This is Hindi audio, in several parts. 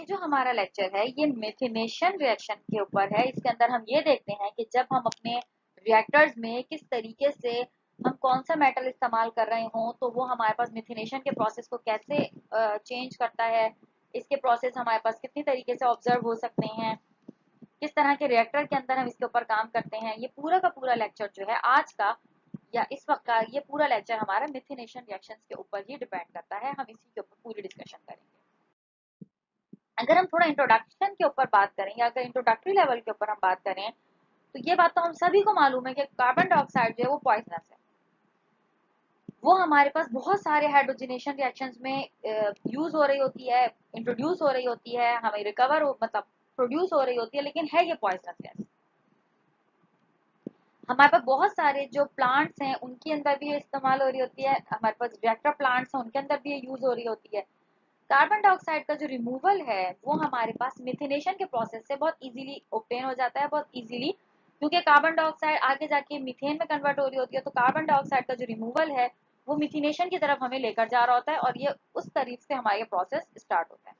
ये जो हमारा लेक्चर है ये मेथिनेशन रिएक्शन के ऊपर है। इसके अंदर हम ये देखते हैं कि जब हम अपने रिएक्टर्स में किस तरीके से हम कौन सा मेटल इस्तेमाल कर रहे हों तो वो हमारे पास मेथिनेशन के प्रोसेस को कैसे चेंज करता है, इसके प्रोसेस हमारे पास कितनी तरीके से ऑब्जर्व हो सकते हैं, किस तरह के रिएक्टर के अंदर हम इसके ऊपर काम करते हैं। ये पूरा का पूरा लेक्चर जो है आज का या इस वक्त का ये पूरा लेक्चर हमारा मेथिनेशन रिएक्शंस के ऊपर ही डिपेंड करता है। हम इसी के ऊपर पूरी डिस्कशन करेंगे। अगर हम थोड़ा इंट्रोडक्शन के ऊपर बात करें या अगर इंट्रोडक्टरी लेवल के ऊपर हम बात करें तो ये बात तो हम सभी को मालूम है कि कार्बन डाइऑक्साइड जो है वो पॉइजनस है। वो हमारे पास बहुत सारे हाइड्रोजनेशन रिएक्शंस में यूज हो रही होती है, इंट्रोड्यूस हो रही होती है, हमें रिकवर मतलब प्रोड्यूस हो रही होती है, लेकिन है ये पॉइजनस गैस। हमारे पास बहुत सारे जो प्लांट्स हैं उनके अंदर भी ये इस्तेमाल हो रही होती है, हमारे पास रिएक्टर प्लांट्स हैं उनके अंदर भी ये यूज हो रही होती है। कार्बन डाइऑक्साइड का जो रिमूवल है वो हमारे पास मिथिनेशन के प्रोसेस से बहुत इजीली ऑब्टेन हो जाता है, बहुत इजीली, क्योंकि कार्बन डाइऑक्साइड आगे जाके मीथेन में कन्वर्ट हो रही होती है। तो कार्बन डाइऑक्साइड का जो रिमूवल है वो मिथिनेशन की तरफ हमें लेकर जा रहा होता है और ये उस तरीके से हमारा प्रोसेस स्टार्ट होता है।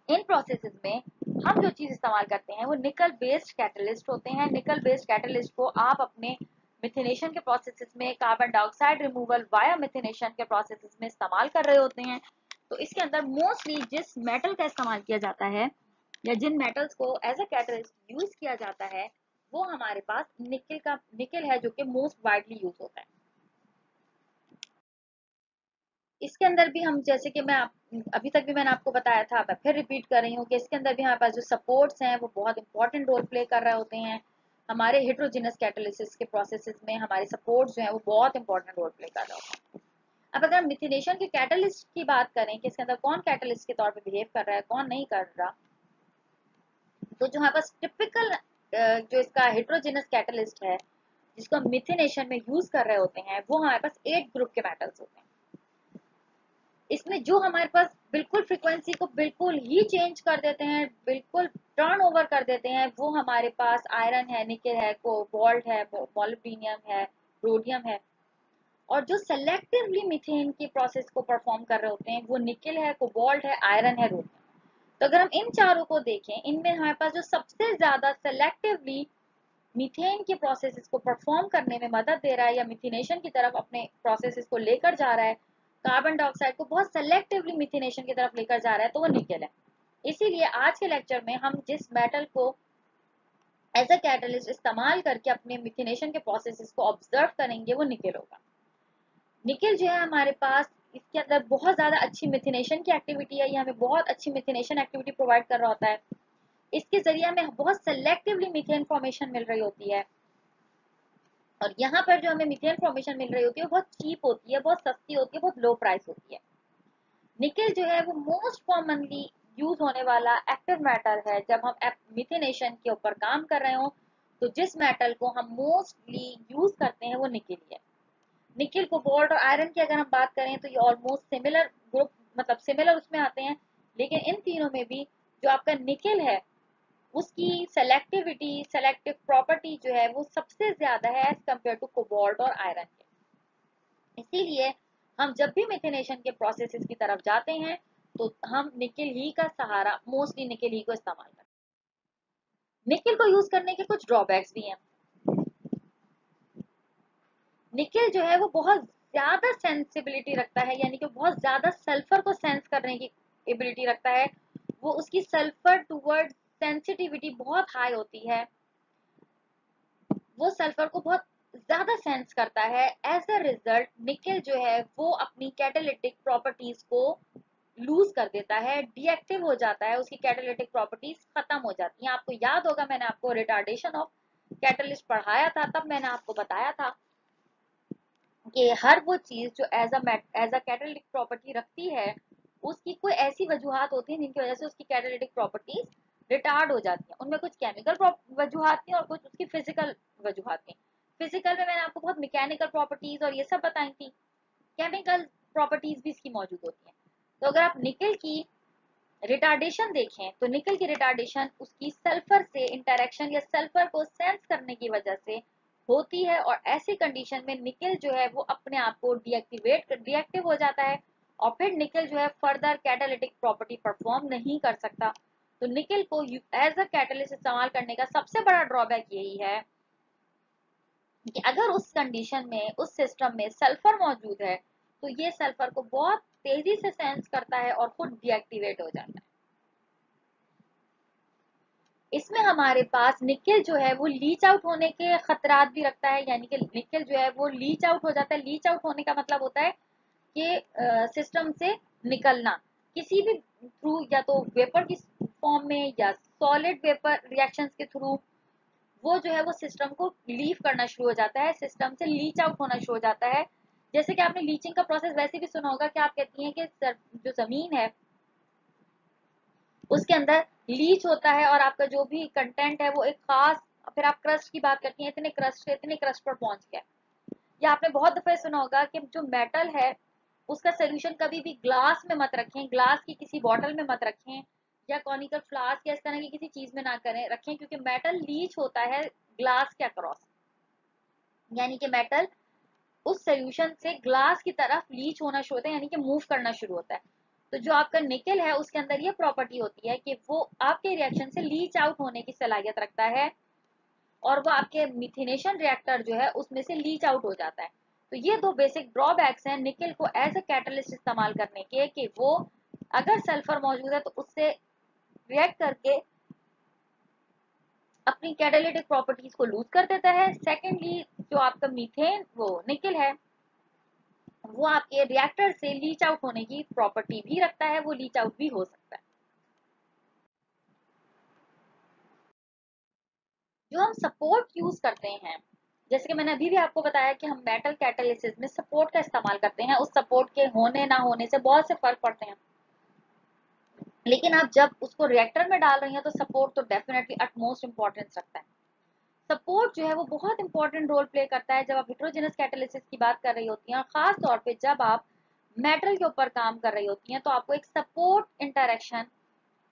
इन प्रोसेसेस में हम जो चीज इस्तेमाल करते हैं वो निकल बेस्ड कैटलिस्ट होते हैं। निकल बेस्ड कैटलिस्ट को आप अपने मिथिनेशन के प्रोसेसेस में कार्बन डाइऑक्साइड रिमूवल वाया मिथिनेशन के प्रोसेसेस में इस्तेमाल कर रहे होते हैं। तो इसके अंदर मोस्टली जिस मेटल का इस्तेमाल किया जाता है या जिन मेटल्स को एज अ कैटलिस्ट यूज किया जाता है वो हमारे पास निकल है जो कि मोस्ट वाइडली यूज होता है। इसके अंदर भी हम जैसे कि अभी तक भी मैंने आपको बताया था, मैं फिर रिपीट कर रही हूँ कि इसके अंदर भी हमारे पास जो सपोर्ट्स हैं वो बहुत इंपॉर्टेंट रोल प्ले कर रहे होते हैं। हमारे हेटेरोजेनस कैटालिसिस के प्रोसेसेस में हमारे सपोर्ट्स जो हैं वो बहुत इंपॉर्टेंट रोल प्ले कर रहे होते हैं। अब अगर मिथिनेशन के कैटालिस्ट की बात करें कि इसके अंदर कौन कैटालिस्ट के तौर पर बिहेव कर रहा है कौन नहीं कर रहा, तो जो हमारे पास टिपिकल जो इसका हेटेरोजेनस कैटालिस्ट है जिसको हम मिथिनेशन में यूज कर रहे होते हैं वो हमारे पास 8 ग्रुप के मेटल्स होते हैं। इसमें जो हमारे पास बिल्कुल फ्रीक्वेंसी को बिल्कुल ही चेंज कर देते हैं, बिल्कुल टर्न ओवर कर देते हैं, वो हमारे पास आयरन है, निकेल है, कोबाल्ट है, मोलिब्डेनम है, रोडियम है। और जो सेलेक्टिवली मीथेन की प्रोसेस को परफॉर्म कर रहे होते हैं वो निकेल है, कोबाल्ट है, आयरन है, रोडियम। तो अगर हम इन चारों को देखें, इनमें हमारे पास जो सबसे ज्यादा सेलेक्टिवली मीथेन के प्रोसेसेस को परफॉर्म करने में मदद दे रहा है या मिथिनेशन की तरफ अपने प्रोसेसेस को लेकर जा रहा है, कार्बन डाइऑक्साइड को बहुत सेलेक्टिवली मिथिनेशन की तरफ लेकर जा रहा है, तो वो निकेल है। इसीलिए आज के लेक्चर में हम जिस मेटल को एज अ कैटलिस्ट इस्तेमाल करके अपने मिथिनेशन के प्रोसेसेस को ऑब्जर्व करेंगे वो निकेल होगा। निकेल जो है हमारे पास इसके अंदर बहुत ज्यादा अच्छी मिथिनेशन की एक्टिविटी है, ये हमें बहुत अच्छी मिथिनेशन एक्टिविटी प्रोवाइड कर रहा होता है। इसके जरिए हमें बहुत सेलेक्टिवली मीथेन फॉर्मेशन मिल रही होती है और यहाँ पर जो हमें मीथेन फॉर्मेशन मिल रही होती है वो बहुत चीप होती है, बहुत सस्ती होती है, बहुत लो प्राइस होती है। निकेल जो है वो मोस्ट कॉमनली यूज होने वाला एक्टिव मेटल है। जब हम मिथेनेशन के ऊपर काम कर रहे हो तो जिस मेटल को हम मोस्टली यूज करते हैं वो निकेल है। निकेल, कोबाल्ट और आयरन की अगर हम बात करें तो ये ऑलमोस्ट सिमिलर ग्रुप, मतलब सिमिलर उसमें आते हैं, लेकिन इन तीनों में भी जो आपका निकेल है उसकी सेलेक्टिव प्रॉपर्टी जो है वो सबसे ज्यादा है एज कम्पेयर टू कोबाल्ट और आयरन के। इसीलिए हम जब भी मिथेनेशन के प्रोसेसेस की तरफ जाते हैं तो हम निकेल ही का सहारा, मोस्टली निकेल ही को इस्तेमाल करते हैं। निकेल को यूज करने के कुछ ड्रॉबैक्स भी हैं। निकेल जो है वो बहुत ज्यादा सेंसिबिलिटी रखता है, यानी कि बहुत ज्यादा सल्फर को सेंस करने की एबिलिटी रखता है। वो उसकी सल्फर टूवर्ड सेंसिटिविटी बहुत हाई होती है, वो सल्फर को बहुत ज्यादा सेंस करता है। एज अ रिजल्ट निकेल जो है वो अपनी कैटालिटिक प्रॉपर्टीज को लूज कर देता है, डीएक्टिव हो जाता है, उसकी कैटालिटिक प्रॉपर्टीज खत्म हो जाती हैं। आपको याद होगा मैंने आपको रिटार्डेशन ऑफ कैटलिस्ट पढ़ाया था, तब मैंने आपको बताया था कि हर वो चीज जो एज अ कैटालिटिक प्रॉपर्टी रखती है उसकी कोई ऐसी वजूहात होती हैं जिनकी वजह से उसकी कैटालिटिक प्रॉपर्टीज रिटार्ड हो जाती हैं। उनमें कुछ केमिकल वजूहात थी और कुछ उसकी फिजिकल वजूहात थी। फिजिकल में मैंने आपको बहुत मैकेनिकल प्रॉपर्टीज और ये सब बताई थी, केमिकल प्रॉपर्टीज भी इसकी मौजूद होती हैं। तो अगर आप निकेल की रिटार्डेशन देखें तो निकेल की रिटार्डेशन उसकी सल्फर से इंटरेक्शन या सल्फर को सेंस करने की वजह से होती है और ऐसी कंडीशन में निकेल जो है वो अपने आप को डीएक्टिव हो जाता है और फिर निकल जो है फर्दर कैटालिटिक प्रॉपर्टी परफॉर्म नहीं कर सकता। तो निकल को एज अ कैटलिस्ट इस्तेमाल करने का सबसे बड़ा ड्रॉबैक यही है कि अगर उस कंडीशन में उस सिस्टम में सल्फर मौजूद है तो ये सल्फर को बहुत तेजी से सेंस करता है और खुद डीएक्टिवेट हो जाता है। इसमें हमारे पास निकल जो है वो लीच आउट होने के खतरात भी रखता है, यानी कि निकल जो है वो लीच आउट हो जाता है। लीच आउट होने का मतलब होता है कि सिस्टम से निकलना किसी भी थ्रू, या तो वेपर की फॉर्म में या सॉलिड वेपर रिएक्शंस के थ्रू, वो जो है वो सिस्टम को लीव करना शुरू हो जाता है, सिस्टम से लीच आउट होना शुरू हो जाता है। जैसे कि आपने लीचिंग का प्रोसेस वैसे भी सुना होगा कि आप कहती हैं कि जो जमीन है उसके अंदर लीच होता है और आपका जो भी कंटेंट है वो एक खास, फिर आप क्रस्ट की बात करती हैं, इतने क्रस्ट पर पहुंच गया। या आपने बहुत दफे सुना होगा कि जो मेटल है उसका सोल्यूशन कभी भी ग्लास में मत रखें, ग्लास की किसी बॉटल में मत रखें, या कॉनिकल फ्लास्क या इस तरह की किसी चीज में ना करें रखें, क्योंकि मेटल लीच होता है ग्लास के अक्रॉस, यानी कि मेटल उस सोल्यूशन से ग्लास की तरफ लीच होना शुरू होता है, यानी कि मूव करना शुरू होता है। तो जो आपका निकल है उसके अंदर ये प्रॉपर्टी होती है कि वो आपके रिएक्शन से लीच आउट होने की सलाहियत रखता है और वो आपके मिथिनेशन रिएक्टर जो है उसमें से लीच आउट हो जाता है। तो ये दो बेसिक ड्रॉबैक्स हैं निकल को एज अ कैटलिस्ट इस्तेमाल करने के, कि वो अगर सल्फर मौजूद है तो उससे रिएक्ट करके अपनी कैटालिटिक प्रॉपर्टीज को लूज कर देता है। सेकेंडली जो आपका मीथेन वो निकल है वो आपके रिएक्टर से लीच आउट होने की प्रॉपर्टी भी रखता है, वो लीच आउट भी हो सकता है। जो हम सपोर्ट यूज करते हैं, जैसे कि मैंने अभी भी आपको बताया कि हम मेटल कैटालिसिस में सपोर्ट का इस्तेमाल करते हैं, उस सपोर्ट के होने ना होने से बहुत से फर्क पड़ते हैं, लेकिन आप जब उसको रिएक्टर में डाल रही हैं तो सपोर्ट तो डेफिनेटली अटमोस्ट इंपॉर्टेंस रखता है। सपोर्ट जो है वो बहुत इंपॉर्टेंट रोल प्ले करता है जब आप हेटेरोजेनस कैटालिसिस की बात कर रही होती हैं, खास तौर पे जब आप मेटल के ऊपर काम कर रही होती हैं, तो आपको एक सपोर्ट इंटरेक्शन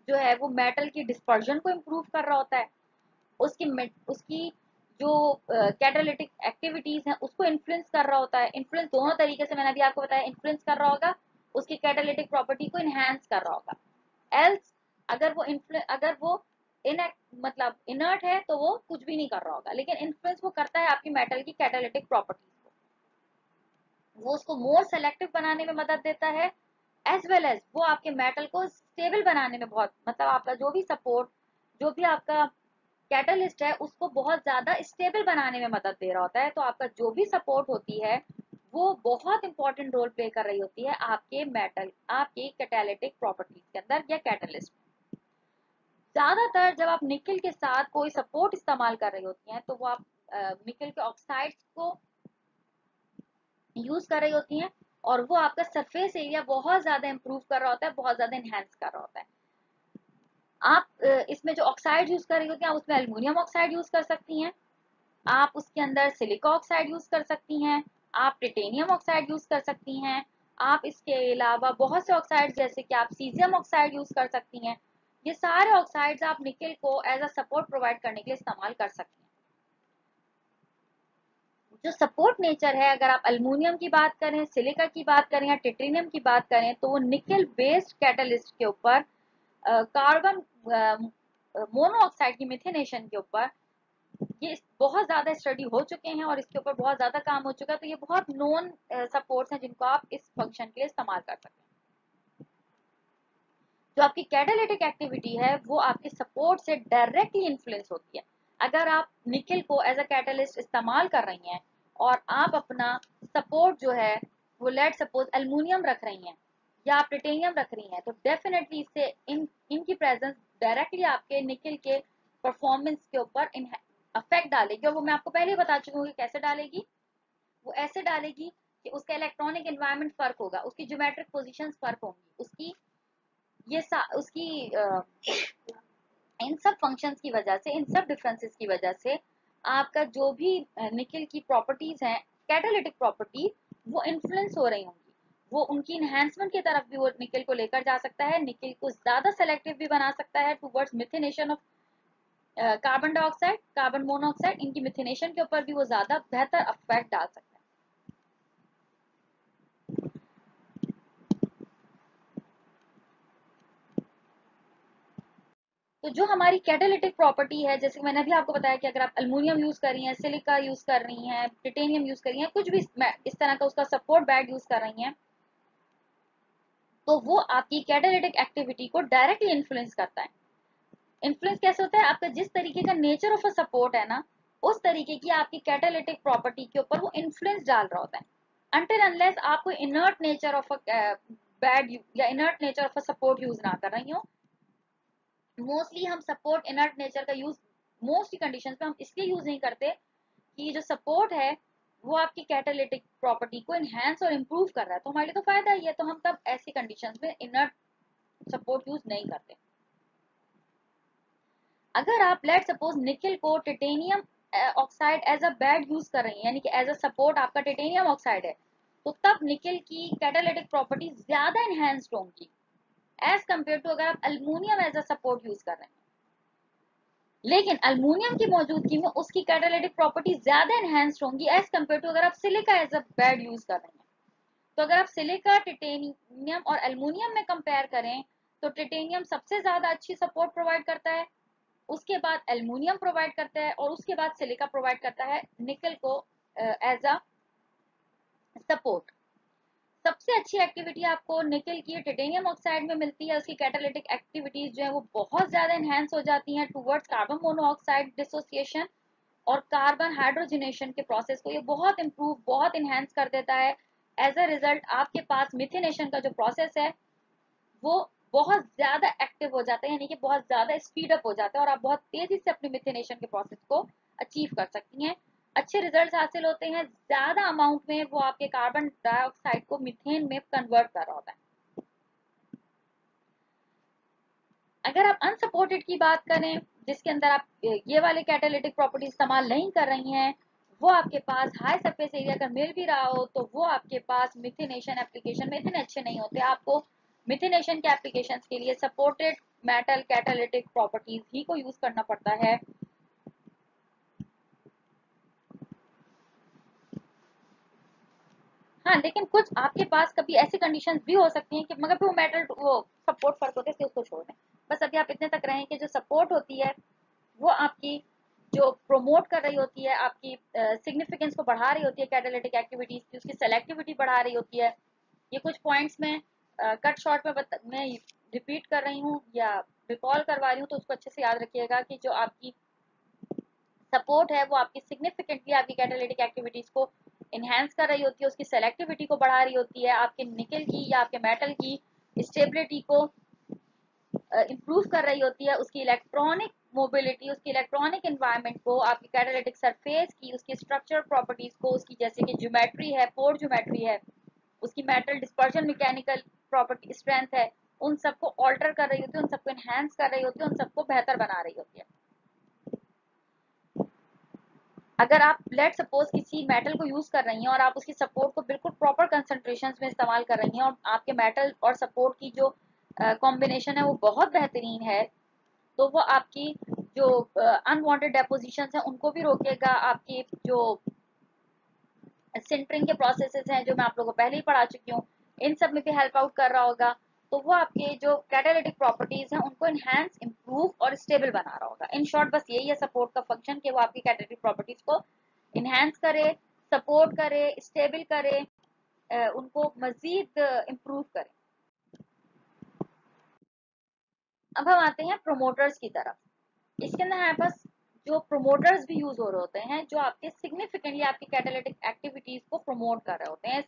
जो है वो मेटल की डिस्पर्जन को इम्प्रूव कर रहा होता है, उसकी जो कैटालिटिक एक्टिविटीज हैं उसको इन्फ्लुएंस कर रहा होता है। इन्फ्लुएंस दोनों तरीके से, मैंने अभी आपको बताया, इन्फ्लुएंस कर रहा होगा, उसकी कैटालिटिक प्रॉपर्टी को इनहेंस कर रहा होगा। एल्स अगर वो इन मतलब इनर्ट है तो वो कुछ भी नहीं कर रहा होगा, लेकिन इन्फ्लुएंस वो करता है आपकी मेटल की कैटालिटिक प्रॉपर्टीज को, वो उसको मोर सेलेक्टिव बनाने में मदद देता है, एज वेल एज वो आपके मेटल को स्टेबल बनाने में बहुत, मतलब आपका जो भी सपोर्ट, जो भी आपका कैटलिस्ट है उसको बहुत ज्यादा स्टेबल बनाने में मदद दे रहा होता है। तो आपका जो भी सपोर्ट होती है वो बहुत इंपॉर्टेंट रोल प्ले कर रही होती है आपके मेटल, आपकी कैटालिटिक प्रॉपर्टीज के अंदर या कैटलिस्ट। ज्यादातर जब आप निकल के साथ कोई सपोर्ट इस्तेमाल कर रही होती हैं तो वो आप निकल के ऑक्साइड्स को यूज कर रही होती हैं, और वो आपका सरफेस एरिया बहुत ज्यादा इंप्रूव कर रहा होता है, बहुत ज्यादा इनहेंस कर रहा होता है। आप इसमें जो ऑक्साइड यूज कर रही होती हैं, आप उसमें एल्यूमिनियम ऑक्साइड यूज कर सकती हैं, आप उसके अंदर सिलिका ऑक्साइड यूज कर सकती हैं, आप टिटेनियम ऑक्साइड यूज कर सकती हैं, आप इसके अलावा बहुत से ऑक्साइड जैसे कि आप सीजियम ऑक्साइड यूज कर सकती हैं। ये सारे ऑक्साइड्स आप निकल को एज अ सपोर्ट प्रोवाइड करने के लिए इस्तेमाल कर सकती हैं। जो सपोर्ट नेचर है, अगर आप अल्युमिनियम की बात करें, सिलिका की बात करें या टिटेनियम की बात करें, तो वो निकल बेस्ड कैटलिस्ट के ऊपर कार्बन मोनोऑक्साइड की मिथेनेशन के ऊपर ये बहुत ज्यादा स्टडी हो चुके हैं और इसके ऊपर बहुत ज्यादा काम हो चुका है। तो ये बहुत नोन सपोर्ट्स हैं जिनको आप इस फंक्शन के लिए इस्तेमाल कर सकते हैं। जो आपकी कैटालिटिक एक्टिविटी है वो आपके सपोर्ट से डायरेक्टली इन्फ्लुएंस होती है। अगर आप निकल को एज अ कैटलिस्ट इस्तेमाल कर रही हैं और आप अपना सपोर्ट जो है वो लेट सपोज एल्युमिनियम रख रही हैं या आप टिटेनियम रख रही हैं, तो डेफिनेटली इससे इनकी प्रेजेंस डायरेक्टली आपके निकल के परफॉर्मेंस के ऊपर अफेक्ट डालेगी। और वो मैं आपको पहले ही बता चुकी हूँ कि कैसे डालेगी। वो ऐसे डालेगी कि उसका इलेक्ट्रॉनिक एनवायरनमेंट फर्क होगा, उसकी ज्योमेट्रिक पोजीशंस फर्क होंगी, उसकी उसकी इन सब फंक्शंस की वजह से, इन सब डिफरेंसेस की वजह से आपका जो भी निकल की प्रॉपर्टीज हैं, कैटालिटिक प्रॉपर्टी, वो इन्फ्लुएंस हो रही होंगी। वो उनकी इन्हेंसमेंट की तरफ भी वो निकल को लेकर जा सकता है, निकल को ज्यादा सेलेक्टिव भी बना सकता है towards methanation of carbon dioxide, carbon monoxide, इनकी मिथिनेशन के ऊपर भी वो ज्यादा बेहतर अफेक्ट डाल सकता है। तो जो हमारी कैटालिटिक प्रॉपर्टी है, जैसे मैंने अभी आपको बताया कि अगर आप अल्युमिनियम यूज कर रही हैं, सिलिका यूज कर रही हैं, टाइटेनियम यूज कर रही हैं, कुछ भी इस तरह का उसका सपोर्ट बैग यूज कर रही हैं, तो वो आपकी कैटालिटिक एक्टिविटी को डायरेक्टली इन्फ्लुएंस करता है। इन्फ्लुएंस कैसे होता है? आपका जिस तरीके का नेचर ऑफ अ सपोर्ट है ना, उस तरीके की आपकी कैटालिटिक प्रॉपर्टी के ऊपर वो इन्फ्लुएंस डाल रहा होता है। अनटिल अनलेस आप कोई inert nature of a bed या inert nature of a support use ना कर रही हो। मोस्टली हम सपोर्ट इनर्ट नेचर का यूज मोस्ट कंडीशंस में हम इसलिए यूज नहीं करते कि जो सपोर्ट है वो आपकी कैटालिटिक प्रॉपर्टी को इनहेंस और इम्प्रूव कर रहा है, तो हमारे लिए तो फायदा ही है, तो हम तब ऐसी कंडीशंस में इनर्ट सपोर्ट यूज नहीं करते। अगर आप लेट सपोज निकल को titanium oxide as a bed use कर रही हैं, यानी कि एज अ सपोर्ट आपका टिटेनियम ऑक्साइड है, तो तब निकल की कैटालिटिक प्रॉपर्टी ज्यादा इनहेंस्ड होंगी एज कम्पेयर टू अगर आप aluminium as a support use कर रहे हैं। लेकिन अल्युमिनियम की मौजूदगी में उसकी कैटालिटिक प्रॉपर्टी ज्यादा इनहेंस्ड होंगी एज कम्पेयर टू अगर आप silica as a bed use कर रहे हैं। तो अगर आप सिलिका, टिटेनियम और अल्युमिनियम में कंपेयर करें, तो टिटेनियम सबसे ज्यादा अच्छी सपोर्ट प्रोवाइड करता है, उसके बाद एल्युमिनियम प्रोवाइड करता है, और उसके बाद सिलिका प्रोवाइड करता है निकल को एज अ सपोर्ट। सबसे अच्छी एक्टिविटी आपको निकल की टिटेनियम ऑक्साइड में मिलती है, उसकी कैटालिटिक एक्टिविटीज जो है वो बहुत ज्यादा एनहेंस हो जाती हैं टुवर्ड्स कार्बन मोनोऑक्साइड डिसोसिएशन और कार्बन हाइड्रोजनेशन के प्रोसेस को ये बहुत इंप्रूव, बहुत इनहेंस कर देता है। एज अ रिजल्ट आपके पास मिथिनेशन का जो प्रोसेस है वो बहुत ज्यादा एक्टिव हो जाता है, यानी कि बहुत ज्यादा स्पीड अप हो जाता है और आप बहुत तेजी से अपने मिथिनेशन के प्रोसेस को अचीव कर सकती हैं। अच्छे रिजल्ट्स हासिल होते हैं, ज्यादा अमाउंट में वो आपके कार्बन डाइऑक्साइड को मीथेन में कन्वर्ट कर रहा होता है। अगर आप अनसपोर्टेड की बात करें, जिसके अंदर आप ये वाले कैटालिटिक प्रॉपर्टी इस्तेमाल नहीं कर रही हैं, वो आपके पास हाई सरफेस एरिया अगर मिल भी रहा हो, तो वो आपके पास मिथिनेशन एप्लीकेशन में इतने अच्छे नहीं होते। आपको मिथिनेशन के एप्लीकेशन के लिए सपोर्टेड मेटल कैटालिटिक प्रॉपर्टीज ही को यूज करना पड़ता है। हाँ, लेकिन कुछ आपके पास कभी ऐसी कंडीशंस भी हो सकती हैं कि मगर वो मेटल वो सपोर्ट फर्क होते हैं, उसको छोड़ दें। बस अभी आप इतने तक रहें कि जो सपोर्ट होती है वो आपकी जो प्रोमोट कर रही होती है, आपकी सिग्निफिकेंस को बढ़ा रही होती है कैटालिटिक एक्टिविटीज की, उसकी सेलेक्टिविटी बढ़ा रही होती है। ये कुछ पॉइंट्स में कट शॉर्ट में मैं रिपीट कर रही हूँ या रिकॉल करवा रही हूँ, तो उसको अच्छे से याद रखिएगा कि जो आपकी सपोर्ट है वो आपकी सिग्निफिकेंटली आपकी कैटालिटिक एक्टिविटीज को इनहेंस कर रही होती है, उसकी सेलेक्टिविटी को बढ़ा रही होती है, आपके निकल की या आपके मेटल की स्टेबिलिटी को इम्प्रूव कर रही होती है, उसकी इलेक्ट्रॉनिक मोबिलिटी, उसकी इलेक्ट्रॉनिक एनवायरनमेंट को, आपकी कैटालिटिक सरफेस की उसकी स्ट्रक्चर प्रॉपर्टीज को, उसकी जैसे कि ज्योमेट्री है, पोर ज्योमेट्री है, उसकी metal dispersion mechanical property strength है, उन सबको ऑल्टर कर रही होती है, उन सबको इनहेंस कर रही होती है, उन सबको बेहतर बना रही होती है। अगर आप लेट सपोज किसी मेटल को यूज कर रही हैं और आप उसकी सपोर्ट को बिल्कुल प्रॉपर कंसंट्रेशन में इस्तेमाल कर रही हैं और आपके मेटल और सपोर्ट की जो कॉम्बिनेशन है वो बहुत बेहतरीन है, तो वो आपकी जो अनवांटेड डेपोजिशन है उनको भी रोकेगा, आपकी जो सिंटरिंग के प्रोसेसेस हैं जो मैं आप लोगों को पहले ही पढ़ा चुकी हूँ, इन सब में भी हेल्प आउट कर रहा होगा। तो वो आपके जो कैटालिटिक प्रॉपर्टीज हैं उनको इनहेंस, इम्प्रूव और स्टेबल बना रहा होगा। इन शॉर्ट बस यही है सपोर्ट का फंक्शन कि वो आपकी कैटालिटिक प्रॉपर्टीज को इनहेंस करे, सपोर्ट करे, स्टेबल करे, उनको मजीद इम्प्रूव करे। अब हम आते हैं प्रोमोटर्स की तरफ। इसके अंदर हमारे पास जो प्रोमोटर्स भी यूज हो रहे होते हैं जो आपके सिग्निफिकेंटली आपकी कैटालिटिक एक्टिविटीज को प्रमोट कर रहे होते हैं,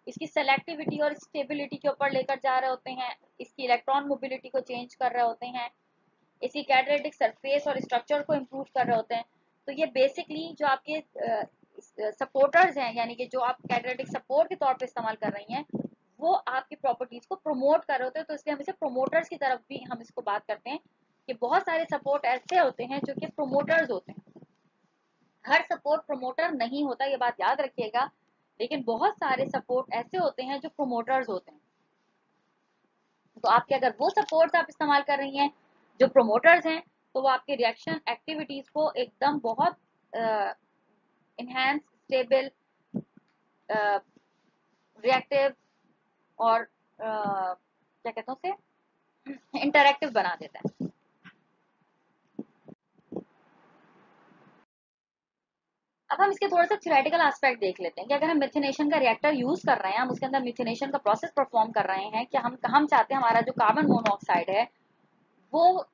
इसकी सेलेक्टिविटी और स्टेबिलिटी के ऊपर लेकर जा रहे होते हैं, इसकी इलेक्ट्रॉन मोबिलिटी को चेंज कर रहे होते हैं, इसकी कैटालिटिक सरफेस और स्ट्रक्चर को इम्प्रूव कर रहे होते हैं। तो ये बेसिकली जो आपके सपोर्टर्स हैं, यानी कि जो आप कैटालिटिक सपोर्ट के तौर पर इस्तेमाल कर रही हैं, वो आपकी प्रॉपर्टीज को प्रमोट कर रहे होते हैं, तो इसलिए हम इसे प्रोमोटर्स की तरफ भी हम इसको बात करते हैं कि बहुत सारे सपोर्ट ऐसे होते हैं जो कि प्रोमोटर्स होते हैं। हर सपोर्ट प्रोमोटर नहीं होता, ये बात याद रखिएगा, लेकिन बहुत सारे सपोर्ट ऐसे होते हैं जो प्रोमोटर्स होते हैं। तो आपके अगर वो सपोर्ट्स आप इस्तेमाल कर रही हैं जो प्रोमोटर्स हैं, तो वो आपके रिएक्शन एक्टिविटीज को एकदम बहुत इनहेंस, स्टेबल, रिएक्टिव और क्या कहते हैं उसे, इंटरैक्टिव बना देता है। अब हम इसके थोड़ा सा थ्योरेटिकल एस्पेक्ट देख लेते हैं कि अगर हम मिथिनेशन का रिएक्टर यूज कर रहे हैं, हम उसके अंदर मिथिनेशन का प्रोसेस परफॉर्म कर रहे हैं कि हम चाहते हैं हमारा जो कार्बन मोनोऑक्साइड है वो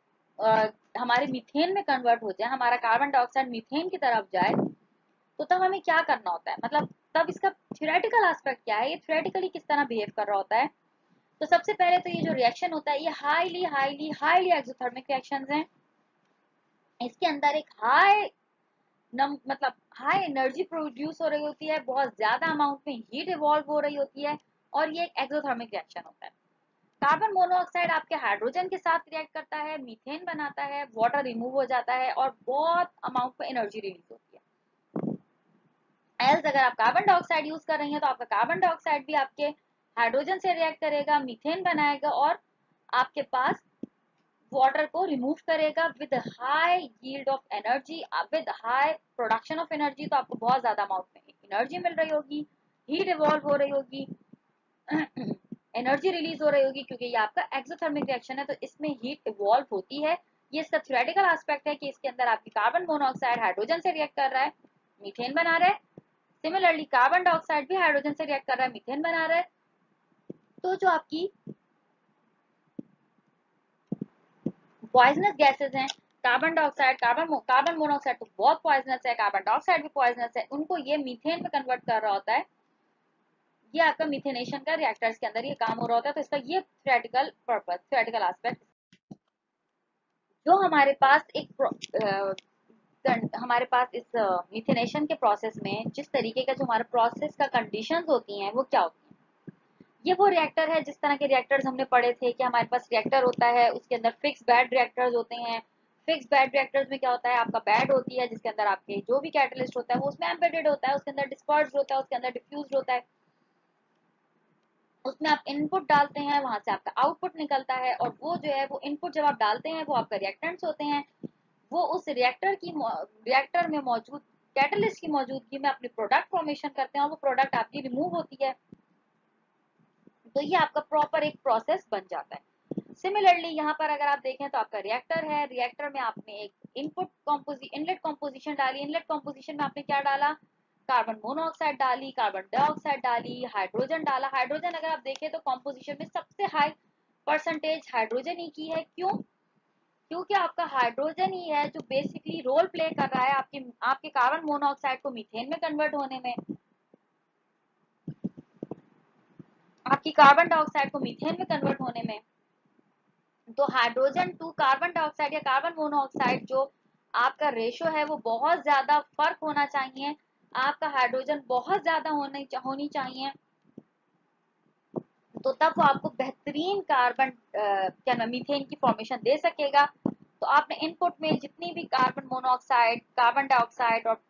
हमारे मीथेन में कन्वर्ट हो जाए, हमारा कार्बन डाइऑक्साइड मीथेन की तरफ जाए, तो तब हमें क्या करना होता है, मतलब तब इसका थ्योरेटिकल एस्पेक्ट क्या है, ये थ्योरेटिकली किस तरह बिहेव कर रहा होता है। तो सबसे पहले तो ये जो रिएक्शन होता है ये highly highly highly exothermic reactions हैं। इसके अंदर एक मतलब हाई एनर्जी प्रोड्यूस हो रही होती है, बहुत ज्यादा अमाउंट में हीट इवॉल्व हो रही होती है, और ये एक एक्सोथर्मिक रिएक्शन होता है। कार्बन मोनोऑक्साइड आपके हाइड्रोजन के साथ रिएक्ट करता है, मीथेन बनाता है, वाटर रिमूव हो जाता है और बहुत अमाउंट में एनर्जी रिलीज होती है। एल्स अगर आप कार्बन डाइऑक्साइड यूज कर रही हैं तो आपका कार्बन डाइऑक्साइड भी आपके हाइड्रोजन से रिएक्ट करेगा, मीथेन बनाएगा और आपके पास वाटर को रिमूव करेगा with high yield of energy, with high production of energy. तो आपको बहुत ज्यादा अमाउंट में एनर्जी मिल रही होगी, हीट इवॉल्व हो रही होगी, एनर्जी रिलीज हो रही होगी, क्योंकि ये आपका एक्सोथर्मिक रिएक्शन है तो इसमें हीट इवॉल्व होती है। ये इसका थ्योरेटिकल एस्पेक्ट है कि इसके अंदर आपकी कार्बन मोनोऑक्साइड हाइड्रोजन से रिएक्ट कर रहा है, मीथेन बना रहा है। सिमिलरली कार्बन डाइऑक्साइड भी हाइड्रोजन से रिएक्ट कर रहा है, मीथेन बना रहा है। तो जो आपकी पॉइजनस गैसेस हैं, कार्बन डाइऑक्साइड, कार्बन मोनोऑक्साइड तो बहुत पॉइजनस है, कार्बन डाइऑक्साइड भी पॉइजनस है, उनको ये मीथेन में कन्वर्ट कर रहा होता है। ये आपका मिथेनेशन का रिएक्टर्स के अंदर ये काम हो रहा होता है। तो इसका ये थ्योरेटिकल पर्पस, थ्योरेटिकल एस्पेक्ट। जो हमारे पास हमारे पास इस मिथेनेशन के प्रोसेस में जिस तरीके का जो हमारे प्रोसेस का कंडीशंस होती हैं वो क्या होती हैं। ये वो रिएक्टर है, जिस तरह के रिएक्टर्स हमने पढ़े थे कि हमारे पास रिएक्टर होता है, उसके अंदर फिक्स बेड रिएक्टर्स होते हैं। फिक्स बेड रिएक्टर्स में क्या होता है, आपका बेड होती है जिसके अंदर आपके जो भी कैटलिस्ट होता है वो उसमें एम्बेडेड होता है, उसके अंदर डिस्पर्स्ड होता है, उसके अंदर डिफ्यूज्ड होता है। उसमें आप इनपुट डालते हैं, वहां से आपका आउटपुट निकलता है, और वो जो है वो इनपुट जब आप डालते हैं वो आपका रिएक्टेंट्स होते हैं। वो उस रिएक्टर में मौजूद कैटलिस्ट की मौजूदगी में अपनी प्रोडक्ट फॉर्मेशन करते हैं और वो प्रोडक्ट आपकी रिमूव होती है। तो ये आपका प्रॉपर एक प्रोसेस बन जाता है। सिमिलरली यहाँ पर अगर आप देखें तो आपका रिएक्टर है, रिएक्टर में आपने एक इनलेट कॉम्पोजिशन डाली, इनलेट कॉम्पोजिशन में आपने क्या डाला, कार्बन मोनोऑक्साइड डाली, कार्बन डाइऑक्साइड डाली, हाइड्रोजन डाला। हाइड्रोजन अगर आप देखें तो कॉम्पोजिशन में सबसे हाई परसेंटेज हाइड्रोजन ही की है। क्यों? क्योंकि आपका हाइड्रोजन ही है जो बेसिकली रोल प्ले कर रहा है आपके आपके कार्बन मोनोऑक्साइड को मीथेन में कन्वर्ट होने में, आपकी कार्बन डाइऑक्साइड को मीथेन में कन्वर्ट होने में। तो हाइड्रोजन टू कार्बन डाइऑक्साइड या कार्बन मोनोऑक्साइड जो आपका रेशो है वो बहुत ज्यादा फर्क होना चाहिए, आपका हाइड्रोजन बहुत ज्यादा होनी चाहिए, तो तब वो आपको बेहतरीन कार्बन क्या नाम मीथेन की फॉर्मेशन दे सकेगा। तो आपने इनपुट में जितनी भी कार्बन मोनोऑक्साइड, कार्बन डाइऑक्साइड और